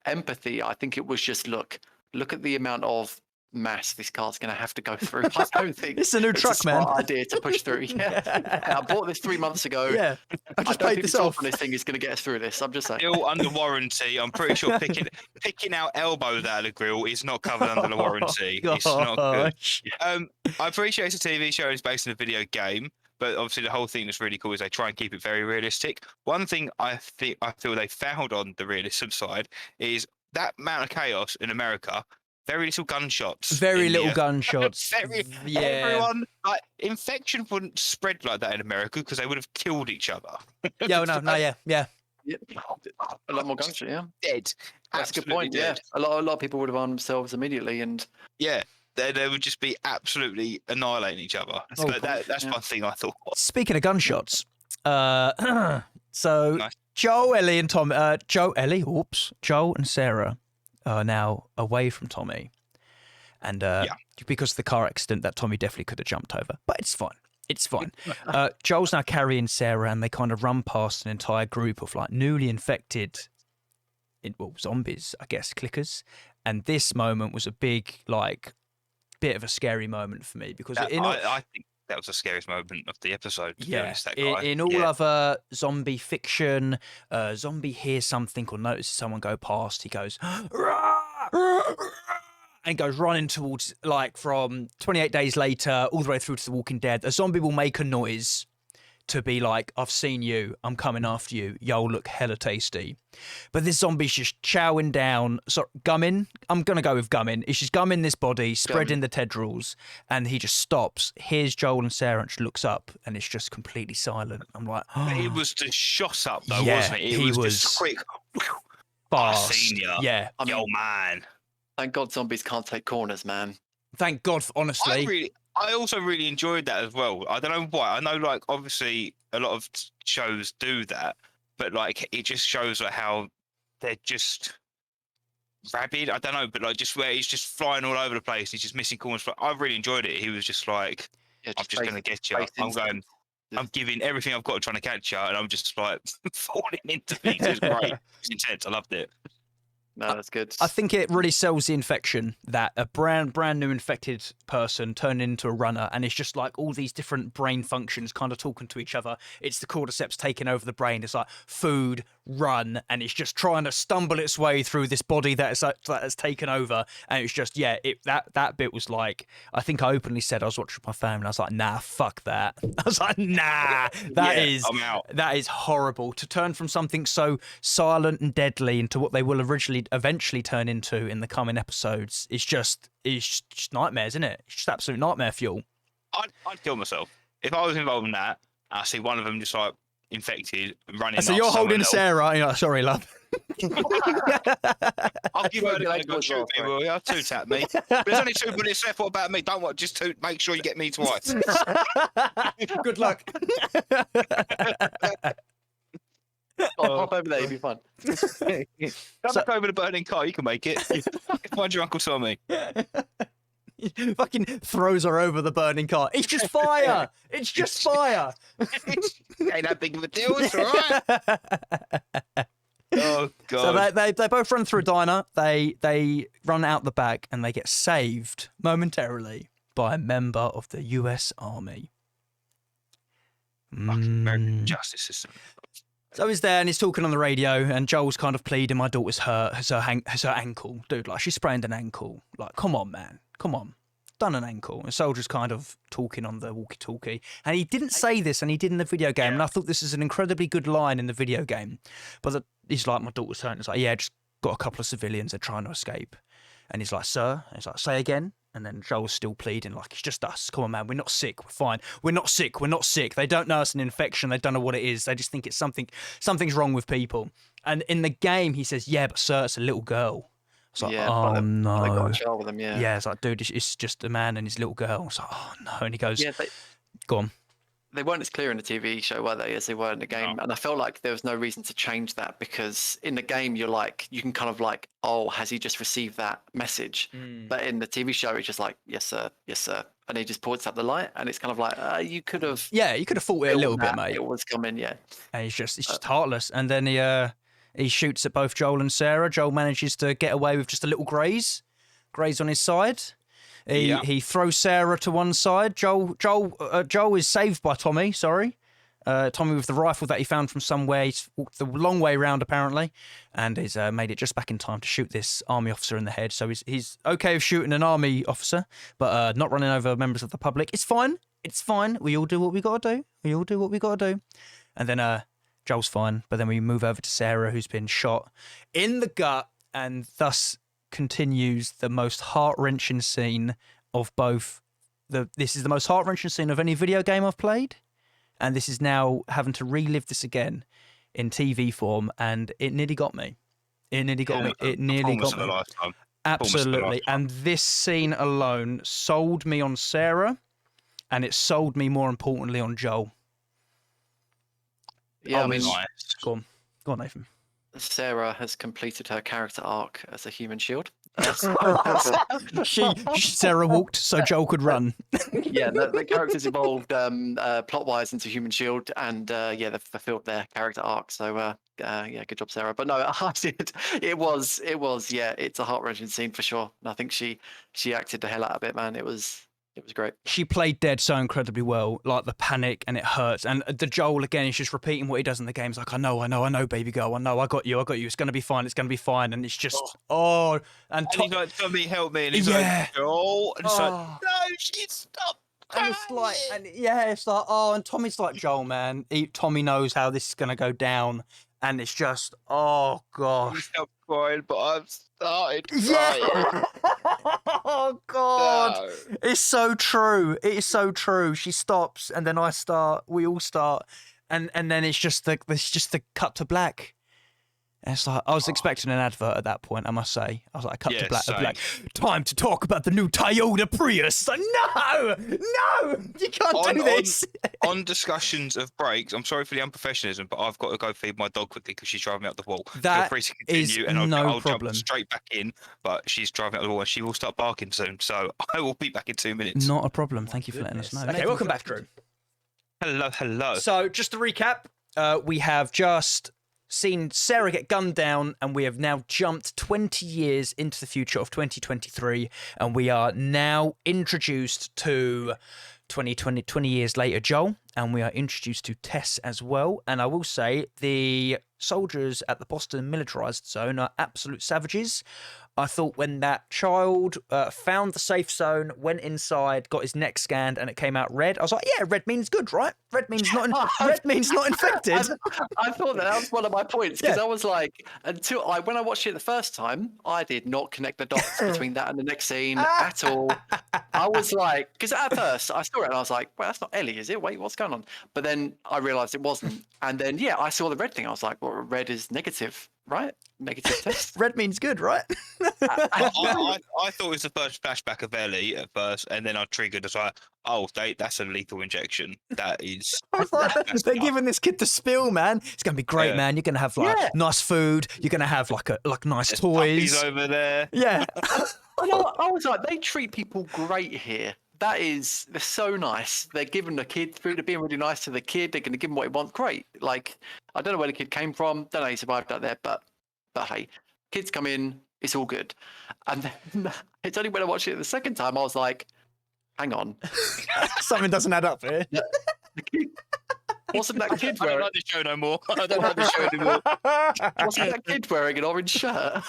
empathy. I think it was just, look at the amount of mass this car's going to have to go through. I don't think It's a new truck, a smart man. idea to push through. Yeah. And I bought this 3 months ago. Yeah. I just don't paid think this the top off. on this thing is going to get us through this. I'm just saying. Still under warranty. I'm pretty sure picking out elbows out of the grill is not covered under the warranty. It's not good. Gosh. I appreciate it's a TV show. It's based on a video game, but obviously the whole thing that's really cool is they try and keep it very realistic. One thing I feel they failed on the realism side is that amount of chaos in America. Very little gunshots. Very little gunshots. Yeah. Everyone, infection wouldn't spread like that in America because they would have killed each other. Yeah, yeah. Yeah. A lot more gunshot, yeah. Dead. That's a good Absolutely point. Yeah. dead. A lot of people would have armed themselves immediately, and Yeah. They would just be absolutely annihilating each other. Oh, So that's one thing I thought. Speaking of gunshots, so Nice. Joel and Sarah are now away from Tommy, and because of the car accident that Tommy definitely could have jumped over, but it's fine. It's fine. Joel's now carrying Sarah, and they kind of run past an entire group of like newly infected, zombies, I guess, clickers. And this moment was a big, bit of a scary moment for me because I think that was the scariest moment of the episode. To be honest, that guy. In all other zombie fiction, zombie hears something or notices someone go past, he goes, "Rah! Rah!" and goes running towards, from 28 Days Later all the way through to The Walking Dead. A zombie will make a noise to be like, I've seen you, I'm coming after you, you'll look hella tasty. But this zombie's just chowing down, gumming. I'm going to go with gumming. It's just gumming this body, spreading the tendrils, and he just stops, hears Joel and Sarah, and just looks up, and it's just completely silent. I'm like, But it was just shot up, though, Yeah, wasn't it? he It was just quick. fast. I seen ya. Yeah. I mean, Yo, man. thank God zombies can't take corners, man. Thank God, honestly. I also really enjoyed that as well. I don't know why. I know, like, obviously a lot of shows do that, but like it just shows like how they're just rabid. I don't know, but like just where he's just flying all over the place. He's just missing corners. But I really enjoyed it. He was just like, Yeah, I'm just gonna get you. I'm giving everything I've got trying to catch you, and I'm just like falling into pieces. Great, it's intense. I loved it. No, that's good. I think it really sells the infection that a brand new infected person turned into a runner, and it's just like all these different brain functions kind of talking to each other. It's the cordyceps taking over the brain. It's like food, run, and it's just trying to stumble its way through this body that has taken over. And it's just that bit was like, I think I openly said I was watching my family. And I was like, nah, fuck that. I was like, nah, I'm out. That is horrible to turn from something so silent and deadly into what they will eventually turn into in the coming episodes. It's just nightmares, isn't it? It's just absolute nightmare fuel. I'd kill myself if I was involved in that. I see one of them just like infected and running. So you're holding Sarah. You're like, sorry, love. I'll give her a good shoot me, will you? Two tap me. But there's only 2 bullets left. What about me? Don't want just two. Make sure you get me twice. Good luck. Hop over there, you'll be fun. Come back over the burning car. You can make it. Find your Uncle Tommy. Fucking throws her over the burning car. It's just fire. It's just fire. Ain't that big of a deal. It's all right. Oh god. So they both run through a diner. They run out the back and they get saved momentarily by a member of the U.S. Army. Fucking American justice system. So he's there and he's talking on the radio, and Joel's kind of pleading, my daughter's hurt, has her ankle. Dude, like, she sprained an ankle. Like, come on, man. Come on. Done an ankle. And Soldier's kind of talking on the walkie-talkie. And he didn't say this, and he did in the video game, and I thought this is an incredibly good line in the video game. But he's like, my daughter's hurt. And it's like, yeah, just got a couple of civilians. They're trying to escape. And he's like, sir? And he's like, say again? And then Joel's still pleading, like, it's just us. Come on, man. We're not sick. We're fine. We're not sick. We're not sick. They don't know it's an infection. They don't know what it is. They just think it's something's wrong with people. And in the game, he says, yeah, but sir, it's a little girl. It's like, oh, no. They got a child with him, yeah. Yeah, it's like, dude, it's just a man and his little girl. It's like, oh, no. And he goes, go on. They weren't as clear in the TV show, were they, as they were in the game? No. And I felt like there was no reason to change that, because in the game, you can kind of like, oh, has he just received that message? But in the TV show, it's just like, yes, sir, yes, sir. And he just points up the light, and it's kind of like, you could have... Yeah, you could have fought it a little bit, mate. It was coming, yeah. And it's just heartless. And then he shoots at both Joel and Sarah. Joel manages to get away with just a little graze on his side. He throws Sarah to one side. Joel is saved by Tommy. Sorry, Tommy with the rifle that he found from somewhere. He's walked the long way round apparently, and he's made it just back in time to shoot this army officer in the head. So he's okay with shooting an army officer, but not running over members of the public. It's fine. It's fine. We all do what we gotta do. And then Joel's fine. But then we move over to Sarah, who's been shot in the gut, and thus continues the most heart-wrenching scene of both. This is the most heart-wrenching scene of any video game I've played, and this is now having to relive this again in TV form, and it nearly got me. It nearly got me. Absolutely. And this scene alone sold me on Sarah, and it sold me, more importantly, on Joel. Yeah, I mean, go on, Nathan. Sarah has completed her character arc as a human shield. Sarah walked so Joel could run. Yeah, the characters evolved plot-wise into human shield, and they've fulfilled their character arc. So good job, Sarah. But no, I did. It was it's a heart-wrenching scene for sure. And I think she acted the hell out of it, man. It was great. She played dead so incredibly well, like the panic, and it hurts. And the Joel, again, is just repeating what he does in the game. He's like, I know, baby girl. I know, I got you. It's going to be fine. And it's just, and he's like, Tommy, help me. And he's like, oh. And it's like, no, stop. And it's like, it's like, oh, and Tommy's like, Joel, man, Tommy knows how this is gonna go down, and it's just, oh gosh, I'm crying, but I've started crying. yeah, oh god, No. it's so true, it's so true. She stops, and then I start, we all start, and then it's just the cut to black. And it's like, I was expecting an advert at that point, I must say. I was like, cut to black, same. black. Time to talk about the new Toyota Prius. Like, no, you can't do this. On discussions of breaks, I'm sorry for the unprofessionalism, but I've got to go feed my dog quickly because she's driving me up the wall. That Feel free to continue, is and I'll no problem. jump straight back in, but she's driving up the wall and she will start barking soon, so I will be back in 2 minutes. Not a problem. Thank you for letting us know. Okay, welcome back, Drew. Hello. So, just to recap, we have just seen Sarah get gunned down, and we have now jumped 20 years into the future of 2023, and we are now introduced to 20 years later, Joel, and we are introduced to Tess as well. And I will say the soldiers at the Boston militarized zone are absolute savages. I thought when that child found the safe zone, went inside, got his neck scanned, and it came out red, I was like, yeah, red means good, right? Red means not infected. I thought that was one of my points, because I was like, when I watched it the first time, I did not connect the dots between that and the next scene at all. I was like, because at first I saw it and I was like, well, that's not Ellie, is it? Wait, what's going on? But then I realized it wasn't. And then, I saw the red thing. I was like, well, red is negative, right? Negative test. Red means good, right? I thought it was the first flashback of Ellie at first, and then I triggered as like, oh, that's a lethal injection. That is. They're giving this kid the spill, man. It's gonna be great, man. You're gonna have nice food. You're gonna have like nice There's toys puppies over there. Yeah. I was like, they treat people great here. They're so nice. They're giving the kid food. They're being really nice to the kid. They're going to give him what he wants. Great. Like, I don't know where the kid came from. Don't know how he survived out there, but hey, kids come in. It's all good. And then, it's only when I watched it the second time, I was like, hang on. Something doesn't add up here. Wasn't that kid I don't wearing? like the show no more. I don't like the show anymore. Wasn't that kid wearing an orange shirt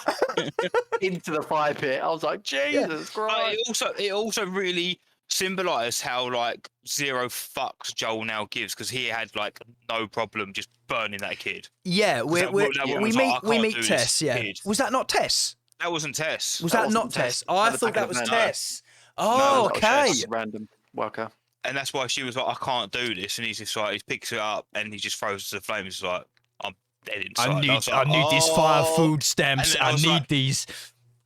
into the fire pit? I was like, Jesus Christ! It also really symbolised how like zero fucks Joel now gives, because he had like no problem just burning that kid. Yeah, we meet Tess. Yeah, kid. Was that not Tess? That wasn't Tess. Was that not Tess? Oh, I thought that was Tess. Oh, okay. Random worker. And that's why she was like, I can't do this. And he's just like, he picks it up and he just throws it to the flames. He's like, I'm dead inside. I need these fire food stamps. I need these.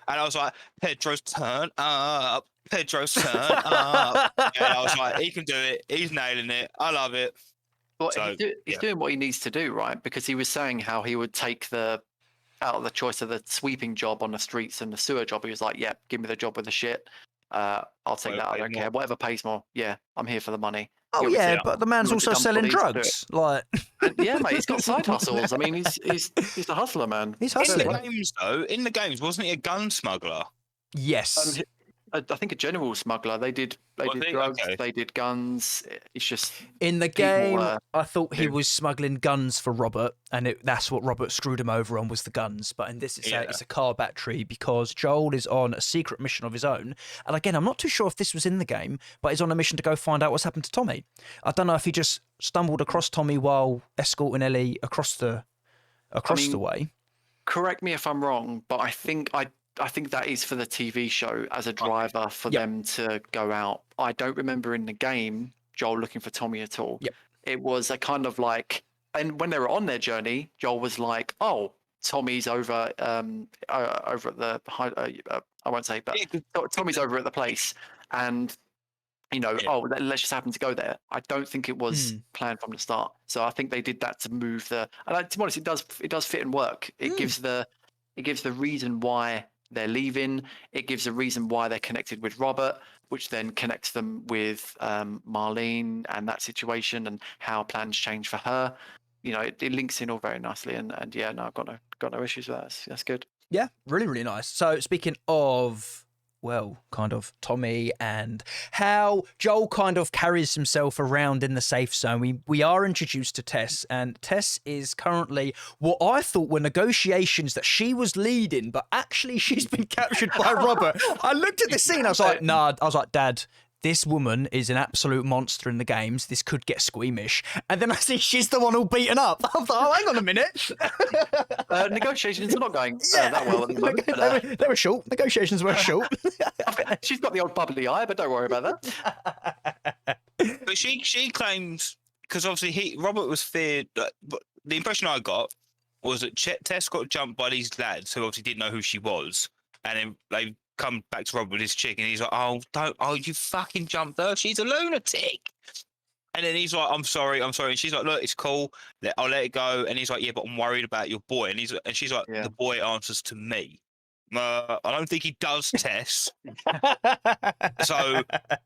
And I was like, Pedro's turn up. Pedro's turn up. And I was like, he can do it. He's nailing it. I love it. Well, he's doing what he needs to do, right? Because he was saying how he would take out of the choice of the sweeping job on the streets and the sewer job. He was like, yeah, give me the job with the shit. I'll take that. I don't care. Whatever pays more. Yeah, I'm here for the money. Oh yeah, but the man's also selling drugs. Like, yeah, mate, he's got side hustles. I mean, he's a hustler, man. He's hustling. In the games, wasn't he a gun smuggler? Yes. I think a general smuggler. They did drugs. Okay. They did guns. It's just in the game. I thought he was smuggling guns for Robert, and that's what Robert screwed him over on, was the guns. But in this, it's a car battery, because Joel is on a secret mission of his own. And again, I'm not too sure if this was in the game, but he's on a mission to go find out what's happened to Tommy. I don't know if he just stumbled across Tommy while escorting Ellie across the way. Correct me if I'm wrong, but I think that is for the TV show as a driver for them to go out. I don't remember in the game Joel looking for Tommy at all. Yep. It was a kind of like, and when they were on their journey, Joel was like, "Oh, Tommy's over at the I won't say, but Tommy's over at the place," and let's just happen to go there. I don't think it was planned from the start. So I think they did that to move to be honest, it does fit and work. It gives the reason why they're leaving. It gives a reason why they're connected with Robert, which then connects them with Marlene and that situation and how plans change for her. It links in all very nicely. And yeah, no, I've got no issues with that. That's good. Yeah, really, really nice. So speaking of, kind of Tommy and how Joel kind of carries himself around in the safe zone, we are introduced to Tess, and Tess is currently what I thought were negotiations that she was leading, but actually she's been captured by Robert. I looked at the scene, I was like, Dad, this woman is an absolute monster in the games. This could get squeamish. And then I see she's the one all beaten up. I was like, oh, hang on a minute. Negotiations are not going that well at the moment. But, they were short. Negotiations were short. she's got the old bubbly eye, but don't worry about that. But she claims, because obviously Robert was feared. But the impression I got was that Tess got jumped by these lads who obviously didn't know who she was, and then they come back to Robert with his chick, and he's like, "Oh, you fucking jumped her. She's a lunatic." And then he's like, I'm sorry. And she's like, look, it's cool. I'll let it go. And he's like, yeah, but I'm worried about your boy. And she's like, the boy answers to me. I don't think he does, Tess. So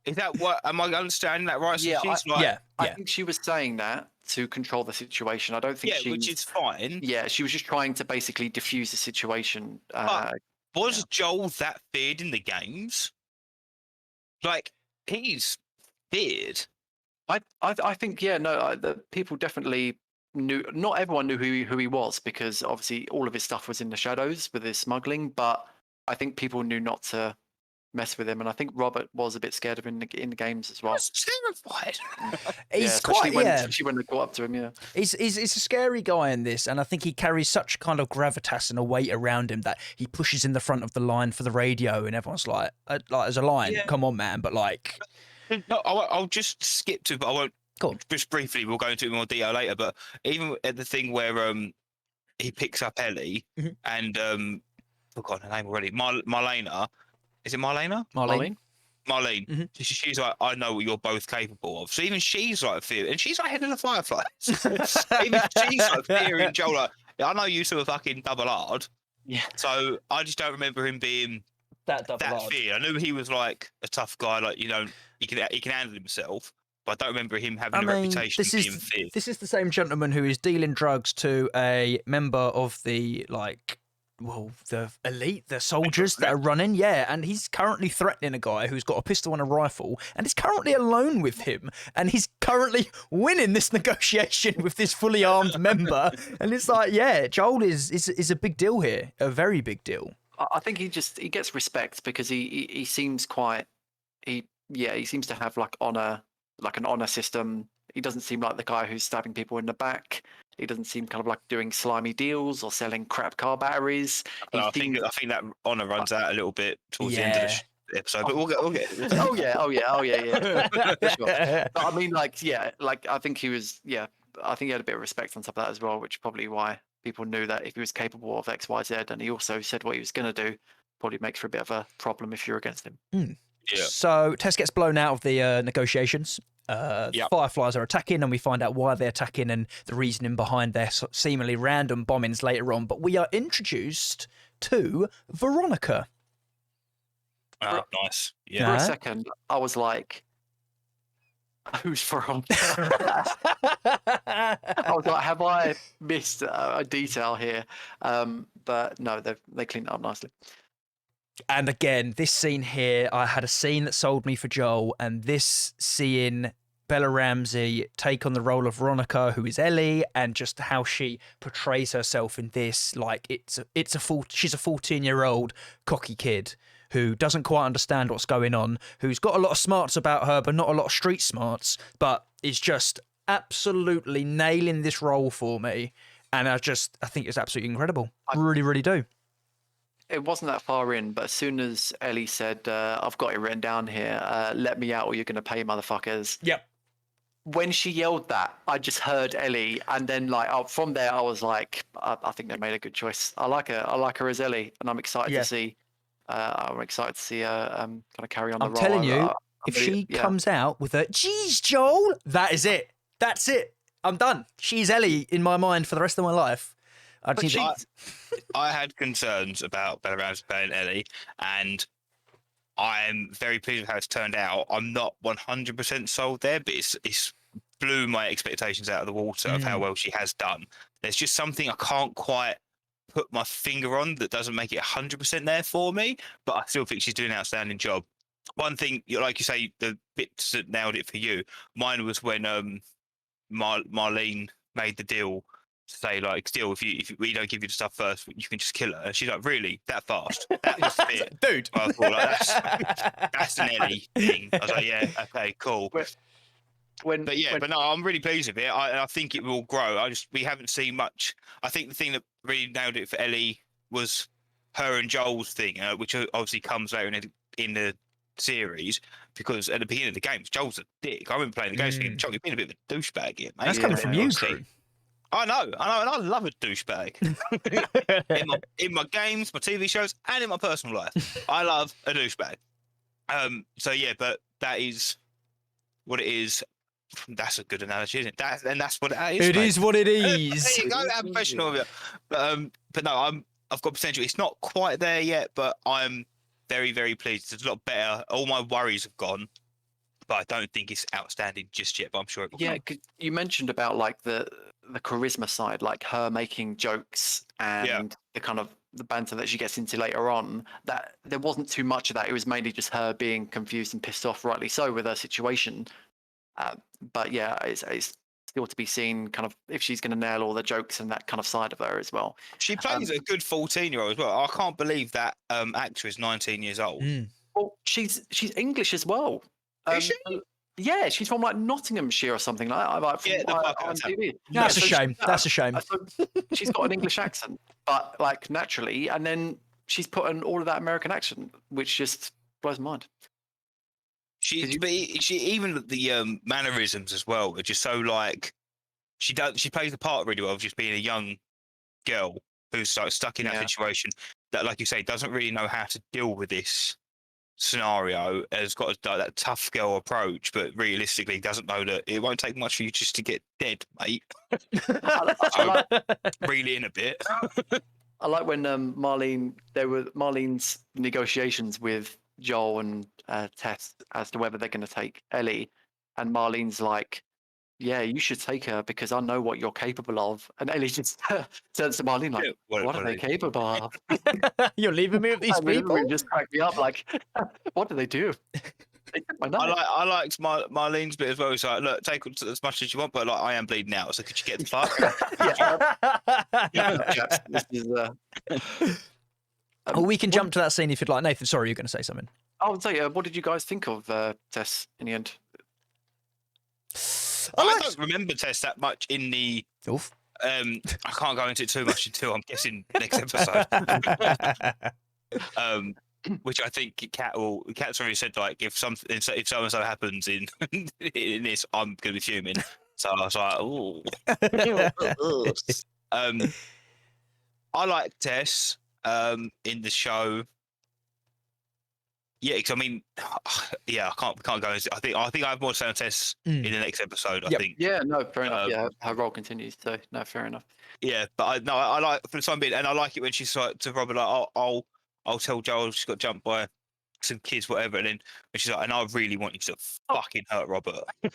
is that what? Am I understanding that right? So I think she was saying that to control the situation. I don't think which is fine. Yeah, she was just trying to basically diffuse the situation. Was Joel that feared in the games? Like, he's feared. I think the people definitely knew. Not everyone knew who he was, because obviously all of his stuff was in the shadows with his smuggling. But I think people knew not to mess with him, and I think Robert was a bit scared of him in the games as well. I was terrified. He's especially when they caught up to him. Yeah, he's a scary guy in this, and I think he carries such kind of gravitas and a weight around him that he pushes in the front of the line for the radio, and everyone's like as a lion, come on, man, but like. No, I'll just skip to, but I won't. Go on. Just briefly, we'll go into it in more detail later. But even at the thing where he picks up Ellie and forgot her name already. Marlena, is it Marlena? Marlene. Mm-hmm. She's like, I know what you're both capable of. So even she's like fear, and she's like head of the Fireflies. Even she's like fearing Joel. Like, I know you two are fucking double hard. Yeah. So I just don't remember him being that fear. I knew he was like a tough guy, like he can handle himself, but I don't remember him having a reputation of being feared. This is the same gentleman who is dealing drugs to a member of the the elite, the soldiers that are running, and he's currently threatening a guy who's got a pistol and a rifle, and is currently alone with him, and he's currently winning this negotiation with this fully armed member, and it's like, Joel is a big deal here, a very big deal. I think he gets respect because he seems he seems to have like an honor system. He doesn't seem like the guy who's stabbing people in the back. He doesn't seem kind of like doing slimy deals or selling crap car batteries. I think that honor runs out a little bit towards the end of the episode, but we'll get oh yeah. For sure. But I mean, I think he was, I think he had a bit of respect on top of that as well, which is probably why people knew that if he was capable of X, Y, Z, and he also said what he was going to do, probably makes for a bit of a problem if you're against him. Yeah. So Tess gets blown out of the negotiations. Fireflies are attacking, and we find out why they're attacking and the reasoning behind their seemingly random bombings later on. But we are introduced to Veronica. Oh, nice. Yeah. For a second, I was like, who's Veronica? I was like, have I missed a detail here? But no, they cleaned it up nicely. And again, this scene here, I had a scene that sold me for Joel, and this seeing Bella Ramsey take on the role of Veronica, who is Ellie, and just how she portrays herself in this, like she's a 14-year-old cocky kid who doesn't quite understand what's going on, who's got a lot of smarts about her, but not a lot of street smarts, but is just absolutely nailing this role for me. And I think it's absolutely incredible. I really, really do. It wasn't that far in, but as soon as Ellie said, I've got it written down here, let me out or you're going to pay, motherfuckers. Yep. When she yelled that, I just heard Ellie. And then from there, I was like, I think they made a good choice. I like her as Ellie, and I'm excited to see her kind of carry on the role. I'm telling you, if she comes out with a, geez, Joel, that is it. That's it. I'm done. She's Ellie in my mind for the rest of my life. I had concerns about Bella Ramsey playing Ellie, and I'm very pleased with how it's turned out. I'm not 100% sold there, but it's blew my expectations out of the water of how well she has done. There's just something I can't quite put my finger on that doesn't make it 100% there for me, but I still think she's doing an outstanding job. One thing, like you say, the bits that nailed it for you, mine was when Marlene made the deal say like, still, if we don't give you the stuff first, you can just kill her. And she's like, really, that fast? That was a bit, Dude. I thought like that's an Ellie thing. I was like, yeah, okay, cool. But no, I'm really pleased with it. I think it will grow. We haven't seen much. I think the thing that really nailed it for Ellie was her and Joel's thing, which obviously comes later in the series, because at the beginning of the games, Joel's a dick. I remember playing the games thinking, Joel, you've been a bit of a douchebag here, mate. That's coming from you, Drew. I know, and I love a douchebag. in my games, my TV shows, and in my personal life, I love a douchebag. So yeah, but that is what it is. That's a good analogy, isn't it? That's what it is. It is what it is. There you go. I'm professional of it. But no, I've got potential. It's not quite there yet, but I'm very, very pleased. It's a lot better. All my worries have gone, but I don't think it's outstanding just yet. But I'm sure it will. Yeah, you mentioned about like the charisma side, like her making jokes and the kind of the banter that she gets into later on. That there wasn't too much of that. It was mainly just her being confused and pissed off, rightly so, with her situation. But yeah, it's still to be seen, kind of, if she's going to nail all the jokes and that kind of side of her as well. She plays a good 14-year-old as well. I can't believe that actor is 19 years old. Well, she's English as well. Is she? Yeah, she's from like Nottinghamshire or something like that. Like, on TV. That's a shame. That's a shame. So she's got an English accent, but like naturally, and then she's put in all of that American accent, which just blows my mind. She even the mannerisms as well are just so like she plays the part really well of just being a young girl who's like stuck in that situation that, like you say, doesn't really know how to deal with this scenario, has got that tough girl approach, but realistically doesn't know that it won't take much for you just to get dead, mate. Reel in a bit. I like when Marlene's negotiations with Joel and Tess as to whether they're going to take Ellie, and Marlene's like, yeah, you should take her because I know what you're capable of. And Ellie just turns to Marlene like, what are they capable of? You're leaving me with these people? It just cracked me up like, what do they do? They took my knife. I liked Marlene's bit as well. It's like, look, take as much as you want, but like, I am bleeding out, so could you get the fuck? This is, well, we can jump to that scene if you'd like. Nathan, sorry, you're going to say something. I would say, what did you guys think of Tess in the end? I don't remember Tess that much in the. Oof. I can't go into it too much until I'm guessing next episode. Which I think Kat's already said, like, if so and so happens in this, I'm gonna be fuming. So I was like, ooh. I like Tess in the show. Yeah, because I mean, yeah, I can't go into. I think I have more to say on Tess in the next episode. I think. Yeah, no, fair enough. Yeah, her role continues. So no, fair enough. Yeah, but I like for the time being, and I like it when she's like to Robert, like, I'll tell Joel she's got jumped by some kids, whatever, and then she's like, and I really want you to fucking hurt Robert. I'm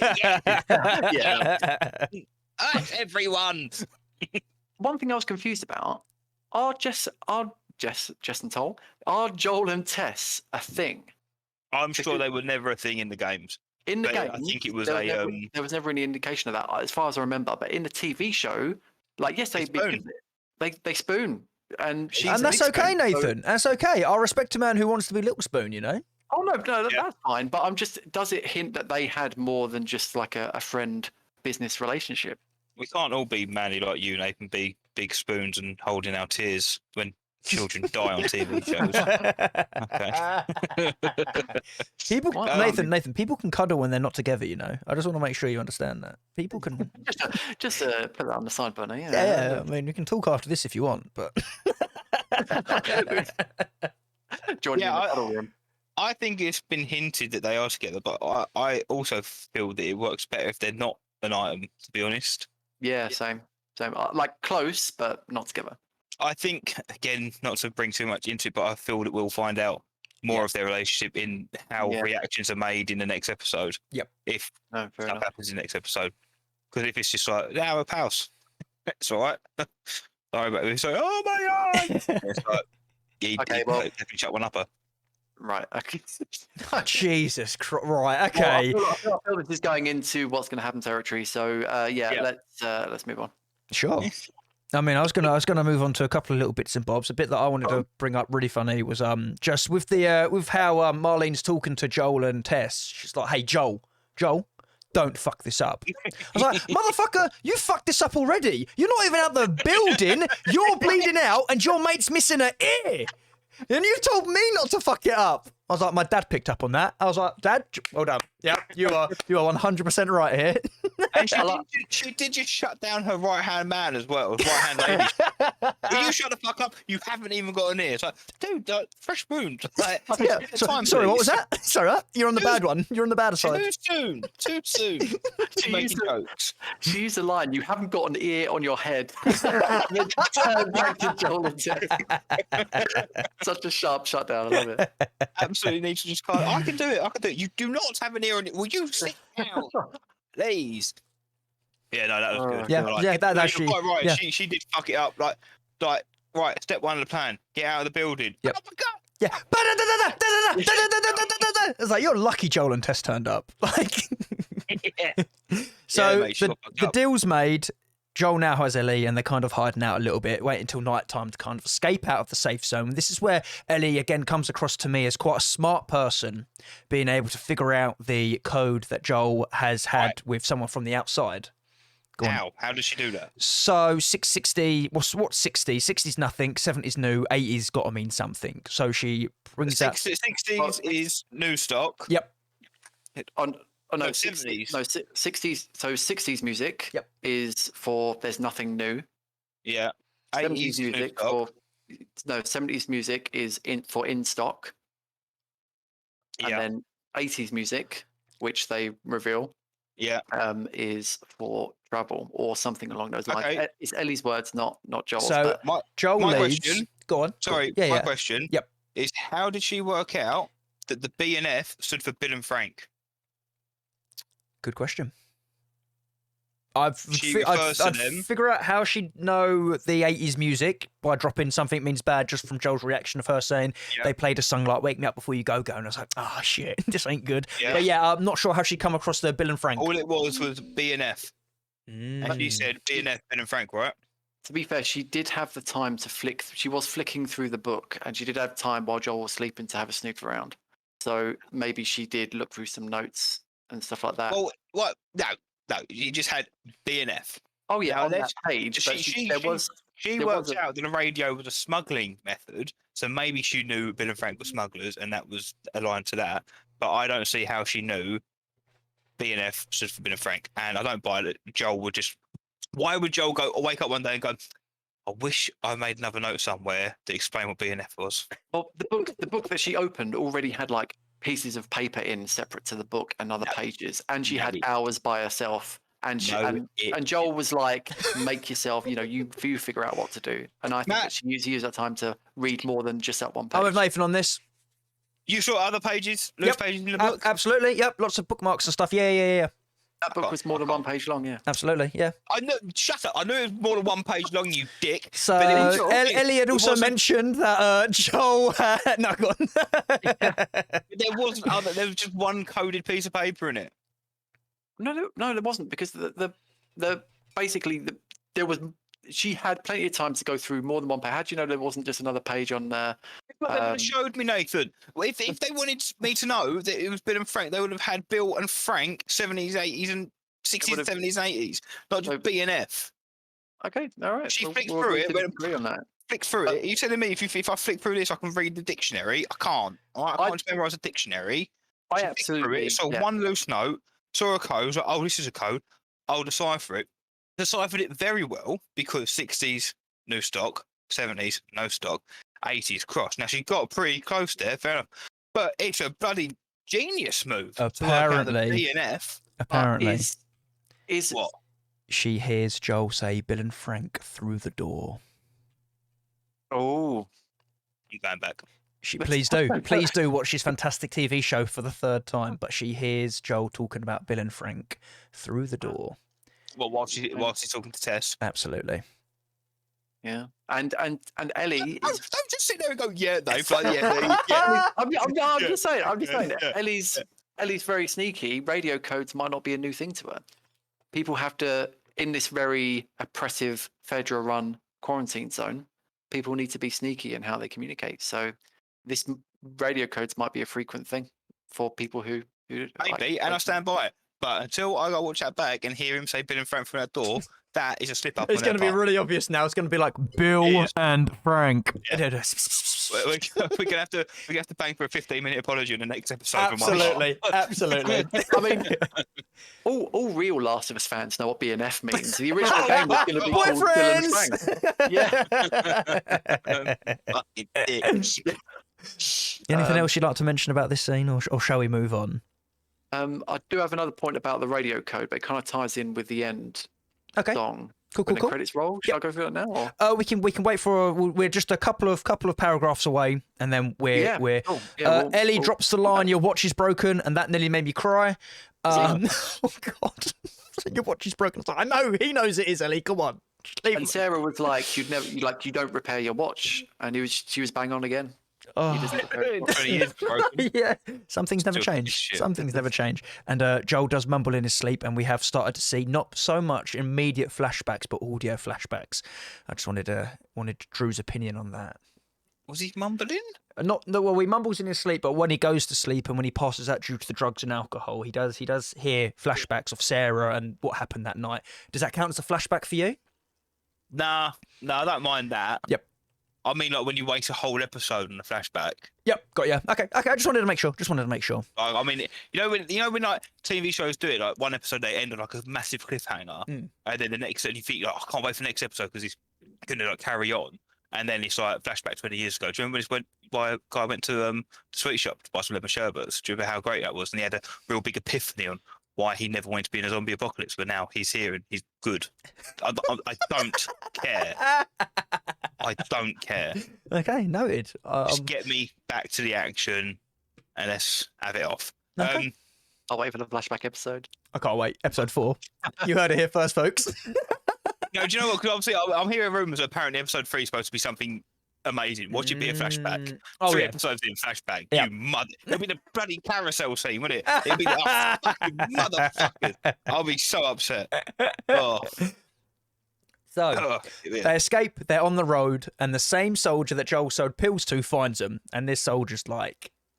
like, yeah. Everyone. One thing I was confused about: are Jess and Toll, are Joel and Tess a thing? I'm sure they were never a thing in the games. In the game, I think it was there was never any indication of that, as far as I remember. But in the TV show, like, yes, they spoon, and that's okay, Nathan. That's okay. I respect a man who wants to be Little Spoon. You know. Oh no, that's fine. But does it hint that they had more than just like a friend business relationship? We can't all be manly like you, Nathan. Be big spoons and holding our tears when children die on TV shows. Nathan, people can cuddle when they're not together, you know. I just want to make sure you understand that. People can just put that on the side burner. Yeah. I mean, we can talk after this if you want, but I think it's been hinted that they are together, but I also feel that it works better if they're not an item, to be honest. Yeah, same. Like close, but not together. I think, again, not to bring too much into it, but I feel that we'll find out more of their relationship in how reactions are made in the next episode. Yep. If stuff happens in the next episode. Because if it's just like, we're pals, it's all right. Sorry about this. So, oh my God! It's like, definitely chuck one upper. Right. Okay. Jesus Christ. Right. Okay. Well, I feel this is going into what's going to happen territory. So let's move on. Sure. I mean, I was gonna move on to a couple of little bits and bobs. A bit that I wanted to bring up really funny was just with the with how Marlene's talking to Joel and Tess. She's like, "Hey, Joel, don't fuck this up." I was like, "Motherfucker, you fucked this up already. You're not even out the building. You're bleeding out, and your mate's missing an ear, and you told me not to fuck it up." I was like, "My dad picked up on that." I was like, "Dad, well done. Yeah, you are 100% right here." And she did just shut down her right-hand man as well, right-hand lady. Will you shut the fuck up? You haven't even got an ear. It's like, dude, fresh wound. Like, Yeah. Sorry, what was that? Sorry, you're on the bad one. You're on the bad side. Too soon. Making jokes. She used a line, "You haven't got an ear on your head." Turn back to Joel and Tess. Such a sharp shutdown. I love it. Absolutely need to just go, I can do it. You do not have an ear on it. Will you sit down? Please. Yeah, no, that was good. Yeah, that actually. Quite right. Yeah. She did fuck it up. Like, right. Step one of the plan: get out of the building. Yep. Oh my god. Yeah. It's like, you're lucky Joel and Tess turned up. Like, so Yeah, mate, the deal's made. Joel now has Ellie, and they're kind of hiding out a little bit, wait until night time to kind of escape out of the safe zone. This is where Ellie again comes across to me as quite a smart person, being able to figure out the code that Joel has had with someone from the outside. How does she do that? So 660, what's 60? 60's nothing, 70's new, 80's got to mean something. So she brings out 60s is new stock. Yep. No, 60s. No, 60s. So 60s music is for there's nothing new. Yeah. 70s music for 70s music is in stock. And then 80s music, which they reveal, is for trouble or something along those lines. Okay. It's Ellie's words, not Joel's. So Joel leads. Question, go on. Sorry, my question is, how did she work out that the B and F stood for Bill and Frank? Good question. I'd them. figure out how she'd know the 80s music by dropping something means bad just from Joel's reaction of her saying they played a song like Wake Me Up Before You Go Go, and I was like, oh shit, this ain't good. Yeah. But yeah, I'm not sure how she'd come across the Bill and Frank. All it was B and F. And she said B and F, Bill and Frank, right? To be fair, she did have the time to flick. She was flicking through the book, and she did have time while Joel was sleeping to have a snoop around. So maybe she did look through some notes and stuff like that. Well, what? No, you just had B and F. Oh yeah, now, on that page. She worked out that the radio was a smuggling method, so maybe she knew Bill and Frank were smugglers, and that was aligned to that. But I don't see how she knew B and F stood for Bill and Frank, and I don't buy that Joel would just. Why would Joel wake up one day and go, I wish I made another note somewhere to explain what B and F was? Well, the book that she opened already had like pieces of paper in separate to the book and other pages, and she had hours by herself. And Joel was like, "Make yourself, you figure out what to do." And I think that she used that time to read more than just that one page. I'm with Nathan on this. You saw other pages, loose pages in the book? Absolutely, yep. Lots of bookmarks and stuff. Yeah. That book was more than one page long, yeah. Absolutely, yeah. I know. Shut up! I knew it was more than one page long, you dick. So Ellie had also mentioned that Joel. No, go on. There wasn't other. There was just one coded piece of paper in it. No, there wasn't, because there was. She had plenty of time to go through more than one page. How do you know there wasn't just another page on there? They would have showed me, Nathan. If they wanted me to know that it was Bill and Frank, they would have had Bill and Frank 70s, 80s, and 60s, 70s, 80s, not just B and F. Okay, all right. She flicked through it. Agree on that. Flick through it. Are you telling me if I flick through this, I can read the dictionary? I can't. I can't just memorize a dictionary. I absolutely. So one loose note, saw a code. Was like, oh, this is a code. I'll decipher it. Deciphered it very well, because 60s new stock, 70s no stock, 80s cross. Now she got pretty close there, fair enough. But it's a bloody genius move. Apparently, B and F. Apparently, is what? She hears Joel say Bill and Frank through the door. Oh, I'm going back. Please do watch his fantastic TV show for the third time. But she hears Joel talking about Bill and Frank through the door. Well, whilst he's talking to Tess. Absolutely. Yeah, and Ellie. Don't just sit there and go, yeah, Dave. Like, yeah. I'm just saying. Yeah. Ellie's very sneaky. Radio codes might not be a new thing to her. People have to in this very oppressive Fedra-run quarantine zone, people need to be sneaky in how they communicate. So this radio codes might be a frequent thing for people who Maybe, and I stand by it. But until I go watch that back and hear him say Bill and Frank through that door, that is a slip up. It's going to be really obvious now. It's going to be like Bill and Frank. Yeah. We're gonna have to bang for a 15-minute apology in the next episode. Absolutely, absolutely. I mean, all real Last of Us fans know what BNF means. The original game was going to be called Bill and Frank. Yeah. Anything else you'd like to mention about this scene, or shall we move on? I do have another point about the radio code, but it kind of ties in with the end song. Cool. The credits roll. Shall I go through that now? We can wait for. We're just a couple of paragraphs away, and then we're. Cool. Yeah, Ellie drops the line, "Your watch is broken," and that nearly made me cry. Oh God, your watch is broken. I know he knows it is, Ellie. Come on. And Sarah was like, you don't repair your watch," and she was bang on again. Oh. 20 years broken. Yeah, some things never change. Some things never change. And Joel does mumble in his sleep, and we have started to see not so much immediate flashbacks, but audio flashbacks. I just wanted Drew's opinion on that. Was he mumbling? Well, he mumbles in his sleep, but when he goes to sleep and when he passes out due to the drugs and alcohol, he does hear flashbacks of Sarah and what happened that night. Does that count as a flashback for you? Nah, I don't mind that. Yep. I mean, like when you waste a whole episode on a flashback. Yep, got you. Okay. I just wanted to make sure. I mean, when like TV shows do it, like one episode they end on like a massive cliffhanger, and then the next, and you think, like, I can't wait for the next episode because he's gonna like carry on, and then it's like flashback 20 years ago. Do you remember when a guy went to the sweet shop to buy some lemon sherbets? Do you remember how great that was? And he had a real big epiphany on why he never wanted to be in a zombie apocalypse, but now he's here and he's good. I don't care. I don't care. Okay, noted. Just get me back to the action and let's have it off. Okay. I'll wait for the flashback episode. I can't wait. Episode 4. You heard it here first, folks. Do you know what? Because obviously I'm hearing rumours that apparently episode 3 is supposed to be something amazing. Watch it be a flashback. 3 episodes in flashback. Yeah. You mother. It'll be the bloody carousel scene, wouldn't it? It'll be the fucking motherfuckers. I'll be so upset. Oh. So they escape, they're on the road, and the same soldier that Joel sold pills to finds them, and this soldier's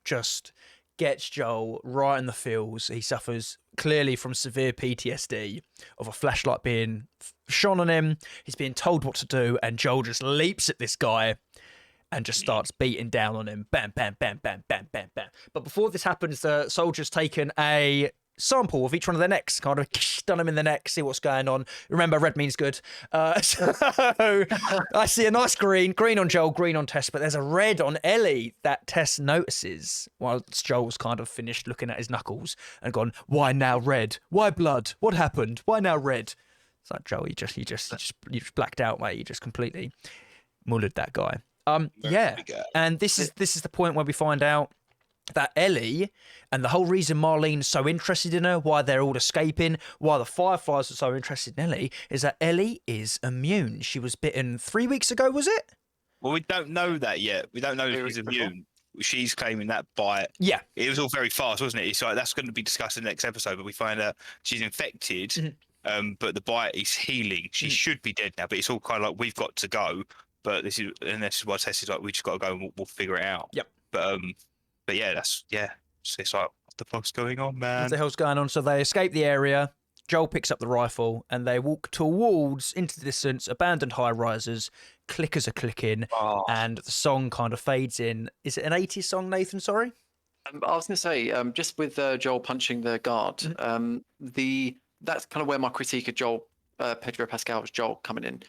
just gets Joel right in the feels. He suffers clearly from severe PTSD of a flashlight being shone on him. He's being told what to do, and Joel just leaps at this guy and just starts beating down on him. Bam, bam, bam, bam, bam, bam, bam. But before this happens, the soldier's taken a sample of each one of their necks, kind of done them in the neck, see what's going on. Remember, red means good. So I see a nice green on Joel, green on Tess, but there's a red on Ellie that Tess notices whilst Joel's kind of finished looking at his knuckles and gone, "Why now red? Why blood? What happened? Why now red?" It's like, Joel, you just blacked out, mate. You just completely mullered that guy. Yeah, and this is the point where we find out that Ellie, and the whole reason Marlene's so interested in her, why they're all escaping, why the Fireflies are so interested in Ellie, is that Ellie is immune. She was bitten 3 weeks ago, was it? Well, we don't know that yet. We don't know if she's immune. She's claiming that bite. Yeah. It was all very fast, wasn't it? So that's going to be discussed in the next episode, but we find out she's infected, but the bite is healing. She should be dead now, but it's all kind of like, we've got to go. But this is why Tess is like, we just got to go and we'll figure it out. Yep. But yeah, it's like, what the fuck's going on, man? What the hell's going on? So they escape the area. Joel picks up the rifle and they walk towards, into the distance, abandoned high-rises. Clickers are clicking, and the song kind of fades in. Is it an 80s song, Nathan? Sorry? I was going to say, just with Joel punching the guard, that's kind of where my critique of Joel, Pedro Pascal's Joel coming in.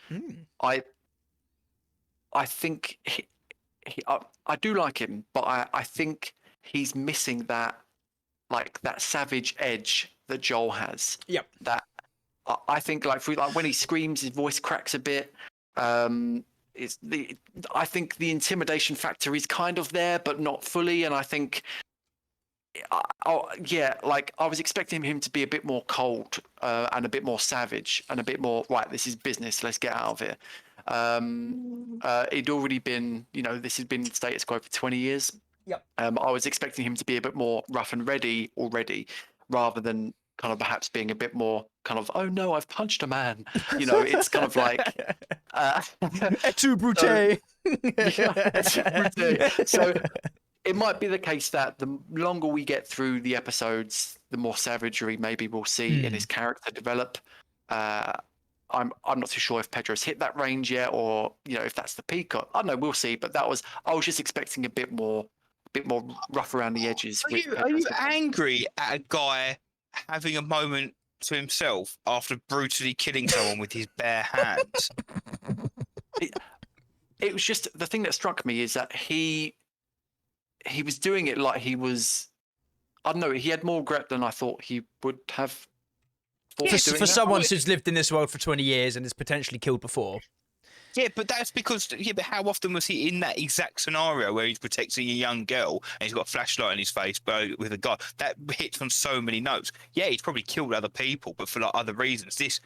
I think I do like him, but I think he's missing that savage edge that Joel has. Yep. That I think when he screams, his voice cracks a bit. I think the intimidation factor is kind of there, but not fully. And I think, I was expecting him to be a bit more cold and a bit more savage and a bit more, right, this is business, let's get out of here. It'd already been, this has been status quo for 20 years. Yep. I was expecting him to be a bit more rough and ready already, rather than kind of perhaps being a bit more kind of, oh no, I've punched a man. You know, it's kind of like Et tu, Brute? So it might be the case that the longer we get through the episodes, the more savagery maybe we'll see in his character develop. I'm not too sure if Pedro's hit that range yet, or if that's the peak. Or, I don't know, we'll see. But I was just expecting a bit more rough around the edges. Are you angry at a guy having a moment to himself after brutally killing someone with his bare hands? It was just the thing that struck me is that he was doing it like he was. I don't know. He had more regret than I thought he would have. For someone who's lived in this world for 20 years and has potentially killed before. Yeah, but that's because. Yeah, but how often was he in that exact scenario where he's protecting a young girl and he's got a flashlight in his face, but with a gun? That hits on so many notes. Yeah, he's probably killed other people, but for like other reasons. There's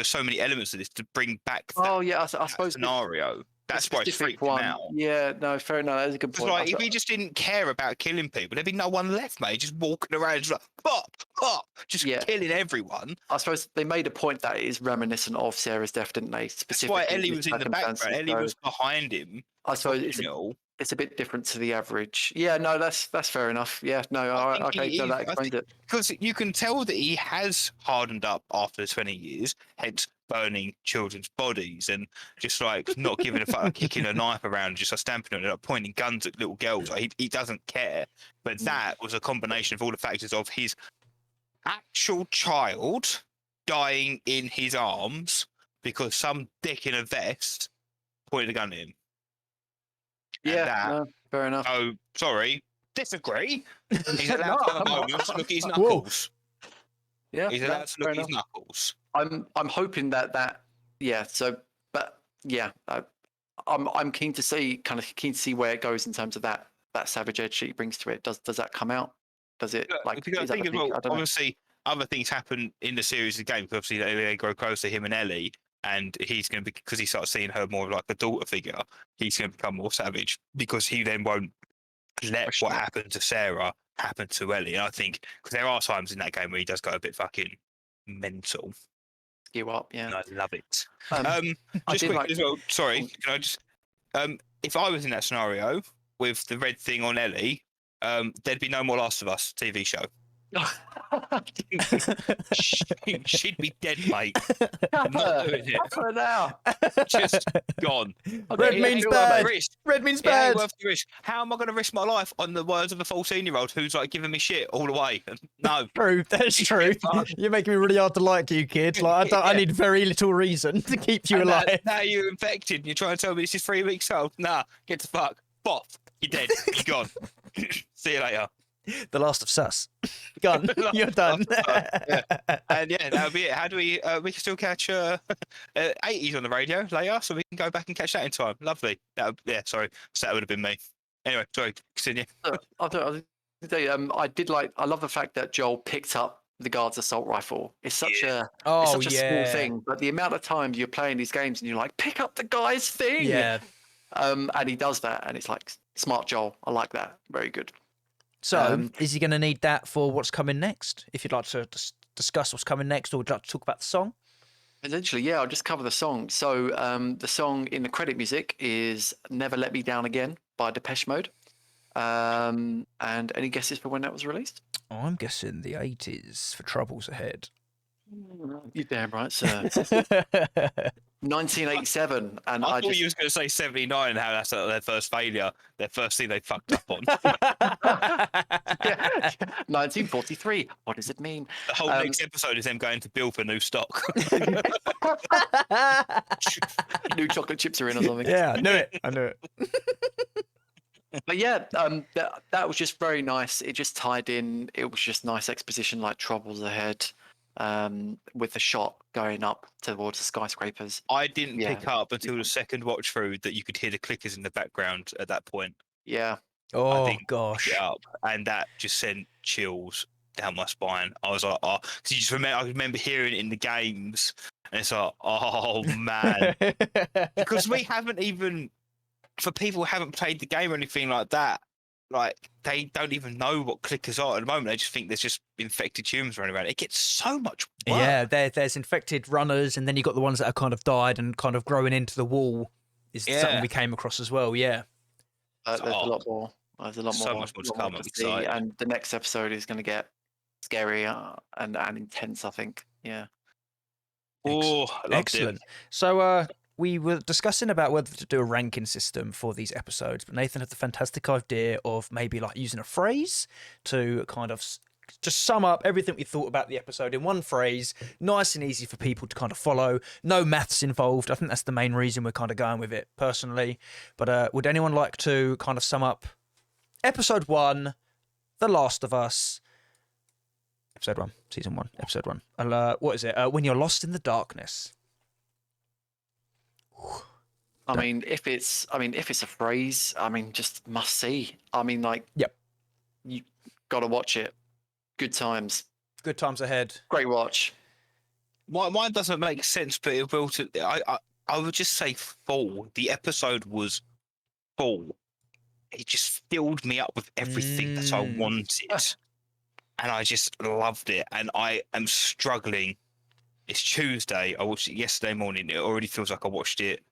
so many elements of this to bring back. I suppose scenario. That's why it's freaked him out. Yeah, no, fair enough. That's a good point. Like, if he just didn't care about killing people, there'd be no one left, mate. Just walking around, just like, pop, just killing everyone. I suppose they made a point that it is reminiscent of Sarah's death, didn't they? Specifically, that's why Ellie was in the background. Ellie was behind him. I suppose it's a bit different to the average. Yeah, no, that's fair enough. Yeah, no, okay, so that explains it. Because you can tell that he has hardened up after 20 years, hence burning children's bodies and just like not giving a fuck, kicking a knife around, just like stamping on it, like pointing guns at little girls. Like, he doesn't care. But that was a combination of all the factors of his actual child dying in his arms because some dick in a vest pointed a gun at him. Yeah, fair enough. Oh, sorry. Disagree. He's allowed to have a moment to look at his knuckles. Yeah, he's allowed to look at his knuckles. I'm hoping that I'm keen to see where it goes in terms of that savage edge that he brings to it. Does that come out? Does it because I think as well, obviously other things happen in the series of the game because obviously they grow closer, him and Ellie. And he's going to be, because he starts seeing her more like a daughter figure, he's going to become more savage because he then won't let what happened to Sarah happen to Ellie. And I think, because there are times in that game where he does go a bit fucking mental. You up, yeah. And I love it. Just quickly as well, sorry, can I just, if I was in that scenario with the red thing on Ellie, there'd be no more Last of Us TV show. She'd be dead, mate. I'm not doing it. For now. Just gone. Red means bad. Red means bad. Worth the risk. How am I going to risk my life on the words of a 14-year-old who's like giving me shit all the way? No. True. That's true. You're making me really hard to like you, kid. Like I need very little reason to keep you alive. Now you're infected. And you're trying to tell me this is 3 weeks old. Nah, get the fuck. Boff. You're dead. You're gone. See you later. The Last of Sus. Gone. You're done. And yeah, that'll be it. How do we can still catch 80s on the radio later, so we can go back and catch that in time. Lovely. Sorry. So that would have been me. Anyway, sorry, continue. I love the fact that Joel picked up the guard's assault rifle. It's such a small thing, but the amount of times you're playing these games and you're like, pick up the guy's thing. Yeah. And he does that, and it's like smart Joel. I like that. Very good. So, is he going to need that for what's coming next? If you'd like to discuss what's coming next, or would you like to talk about the song? Essentially, yeah, I'll just cover the song. So, the song in the credit music is "Never Let Me Down Again" by Depeche Mode. And any guesses for when that was released? I'm guessing the 80s for Troubles Ahead. You're damn right, sir. 1987, and I thought you was going to say 79 and how that's their first failure, their first thing they fucked up on. 1943. What does it mean? The whole next episode is them going to Bill for new stock. New chocolate chips are in or something. Yeah, I knew it. But yeah, that was just very nice. It just tied in. It was just nice exposition, like Troubles Ahead. With the shot going up towards the skyscrapers. I didn't pick up until the second watch through that you could hear the clickers in the background at that point. Yeah. Oh gosh. And that just sent chills down my spine. I was like, oh, because I remember hearing it in the games, and it's like, oh man, because we haven't even, for people who haven't played the game or anything like that, like they don't even know what clickers are at the moment. They just think there's just infected humans running around. It gets so much worse. Yeah, there's infected runners, and then you got the ones that are kind of died and kind of growing into the wall. Is something we came across as well. Yeah, there's a lot more. There's a lot so more. much more to lot come. more I'm to see, excited. and the next episode is going to get scary and intense. I think. Yeah. Oh, I loved excellent. it. So we were discussing about whether to do a ranking system for these episodes, but Nathan had the fantastic idea of maybe like using a phrase to kind of just sum up everything we thought about the episode in one phrase, nice and easy for people to kind of follow. No maths involved. I think that's the main reason we're kind of going with it personally. But would anyone like to kind of sum up episode 1, The Last of Us? Episode 1, season 1, episode 1. What is it? When you're lost in the darkness. I mean, if it's a phrase, I mean, just must see. I mean, like, Yep. You gotta watch it. Good times. Good times ahead. Great watch. Mine doesn't make sense, but it will. I would just say full. The episode was full. It just filled me up with everything that I wanted. And I just loved it. And I am struggling. It's Tuesday. I watched it yesterday morning. It already feels like I watched it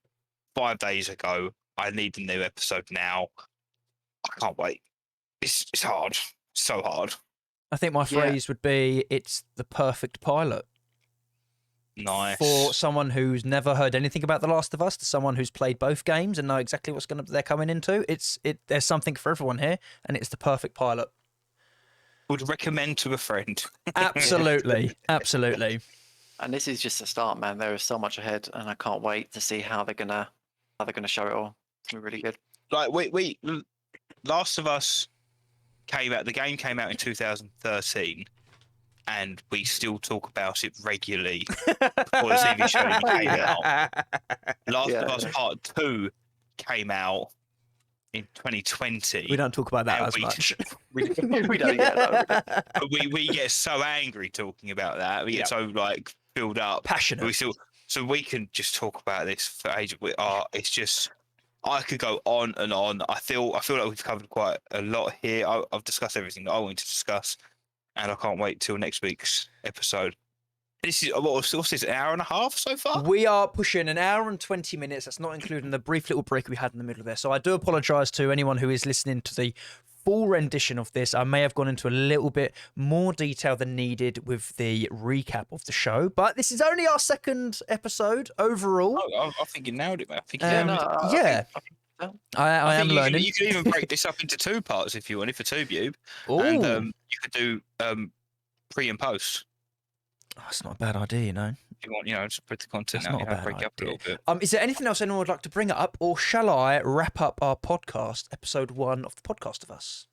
5 days ago. I need the new episode now. I can't wait. It's hard. So hard. I think my phrase would be, it's the perfect pilot. Nice. For someone who's never heard anything about The Last of Us, to someone who's played both games and know exactly what's they're coming into, there's something for everyone here, and it's the perfect pilot. would recommend to a friend. Absolutely. Absolutely. And this is just a start, man. There is so much ahead, and I can't wait to see how they're gonna show it all. It's gonna be really good. Like we Last of Us came out. The game came out in 2013, and we still talk about it regularly. Before the TV show came out. Last of Us Part 2 came out in 2020. We don't talk about that as much. We don't get that. But we get so angry talking about that. We get so like filled up, passionate. So we can just talk about this for ages. It's just, I could go on and on. I feel like we've covered quite a lot here. I've discussed everything that I wanted to discuss, and I can't wait till next week's episode. This is what's this, an hour and a half so far? We are pushing an hour and 20 minutes. That's not including the brief little break we had in the middle there. So I do apologise to anyone who is listening to the full rendition of this. I may have gone into a little bit more detail than needed with the recap of the show, but this is only our second episode overall. I think you nailed it, man. I think I am learning. You can even break this up into 2 parts if you wanted for TubeBube. Ooh. And you could do pre and post. Oh, that's not a bad idea, you know. If you want, just put the content That's out, not a bad break it up a little bit. Is there anything else anyone would like to bring up, or shall I wrap up our podcast, episode 1 of the Podcast of Us?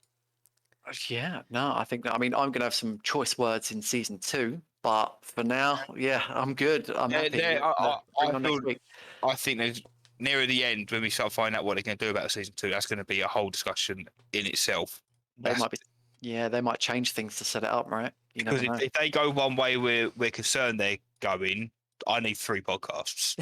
Yeah, no, I think that, I'm going to have some choice words in season 2, but for now, I'm good. I'm happy. I think there's nearer the end when we start finding out what they're going to do about season 2. That's going to be a whole discussion in itself. They might change things to set it up, right? Because if they go one way we're concerned they're going, I need 3 podcasts.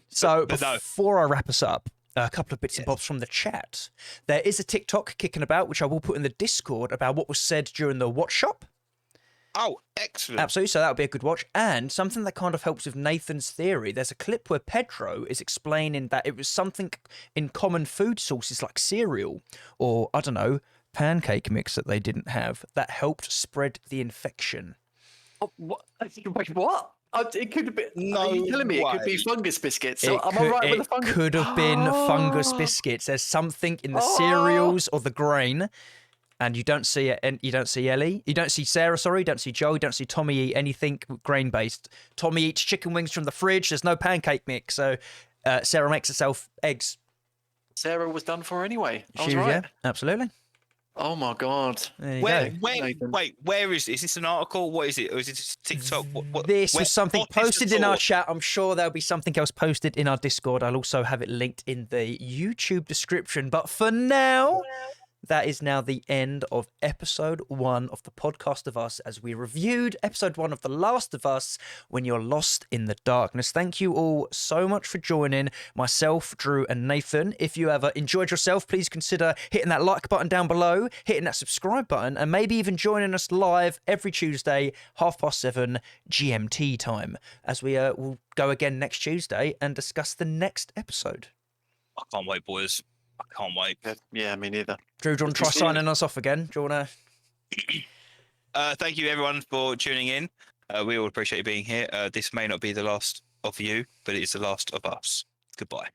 So before I wrap us up, a couple of bits and bobs from the chat. There is a TikTok kicking about, which I will put in the Discord, about what was said during the Watch Shop. Oh, excellent. Absolutely, so that would be a good watch. And something that kind of helps with Nathan's theory, there's a clip where Pedro is explaining that it was something in common food sources like cereal or, I don't know, pancake mix that they didn't have that helped spread the infection. Oh, what? Wait, what? It could have been. No, are you telling me way. it could be fungus biscuits? So am I right with the fungus? It could have been fungus biscuits. There's something in the cereals or the grain. And you don't see it, and you don't see Ellie, you don't see Sarah, you don't see Joe, you don't see Tommy eat anything grain-based. Tommy eats chicken wings from the fridge, there's no pancake mix, so Sarah makes herself eggs. Sarah was done for anyway. I was right. right. Yeah, absolutely. Oh my God. Wait, where is this an article? What is it? Or is it just TikTok? This was something posted in our chat. I'm sure there'll be something else posted in our Discord. I'll also have it linked in the YouTube description. But for now, that is now the end of episode 1 of the podcast of us as we reviewed episode 1 of The Last of Us, When You're Lost in the Darkness. Thank you all so much for joining myself, Drew and Nathan. If you ever enjoyed yourself, please consider hitting that like button down below, hitting that subscribe button, and maybe even joining us live every Tuesday, 7:30 GMT time, as we will go again next Tuesday and discuss the next episode. I can't wait, boys. I can't wait. Yeah, me neither. Drew, do you want to try signing us off again? Do you want to? Thank you, everyone, for tuning in. We all appreciate you being here. This may not be the last of you, but it is the last of us. Goodbye.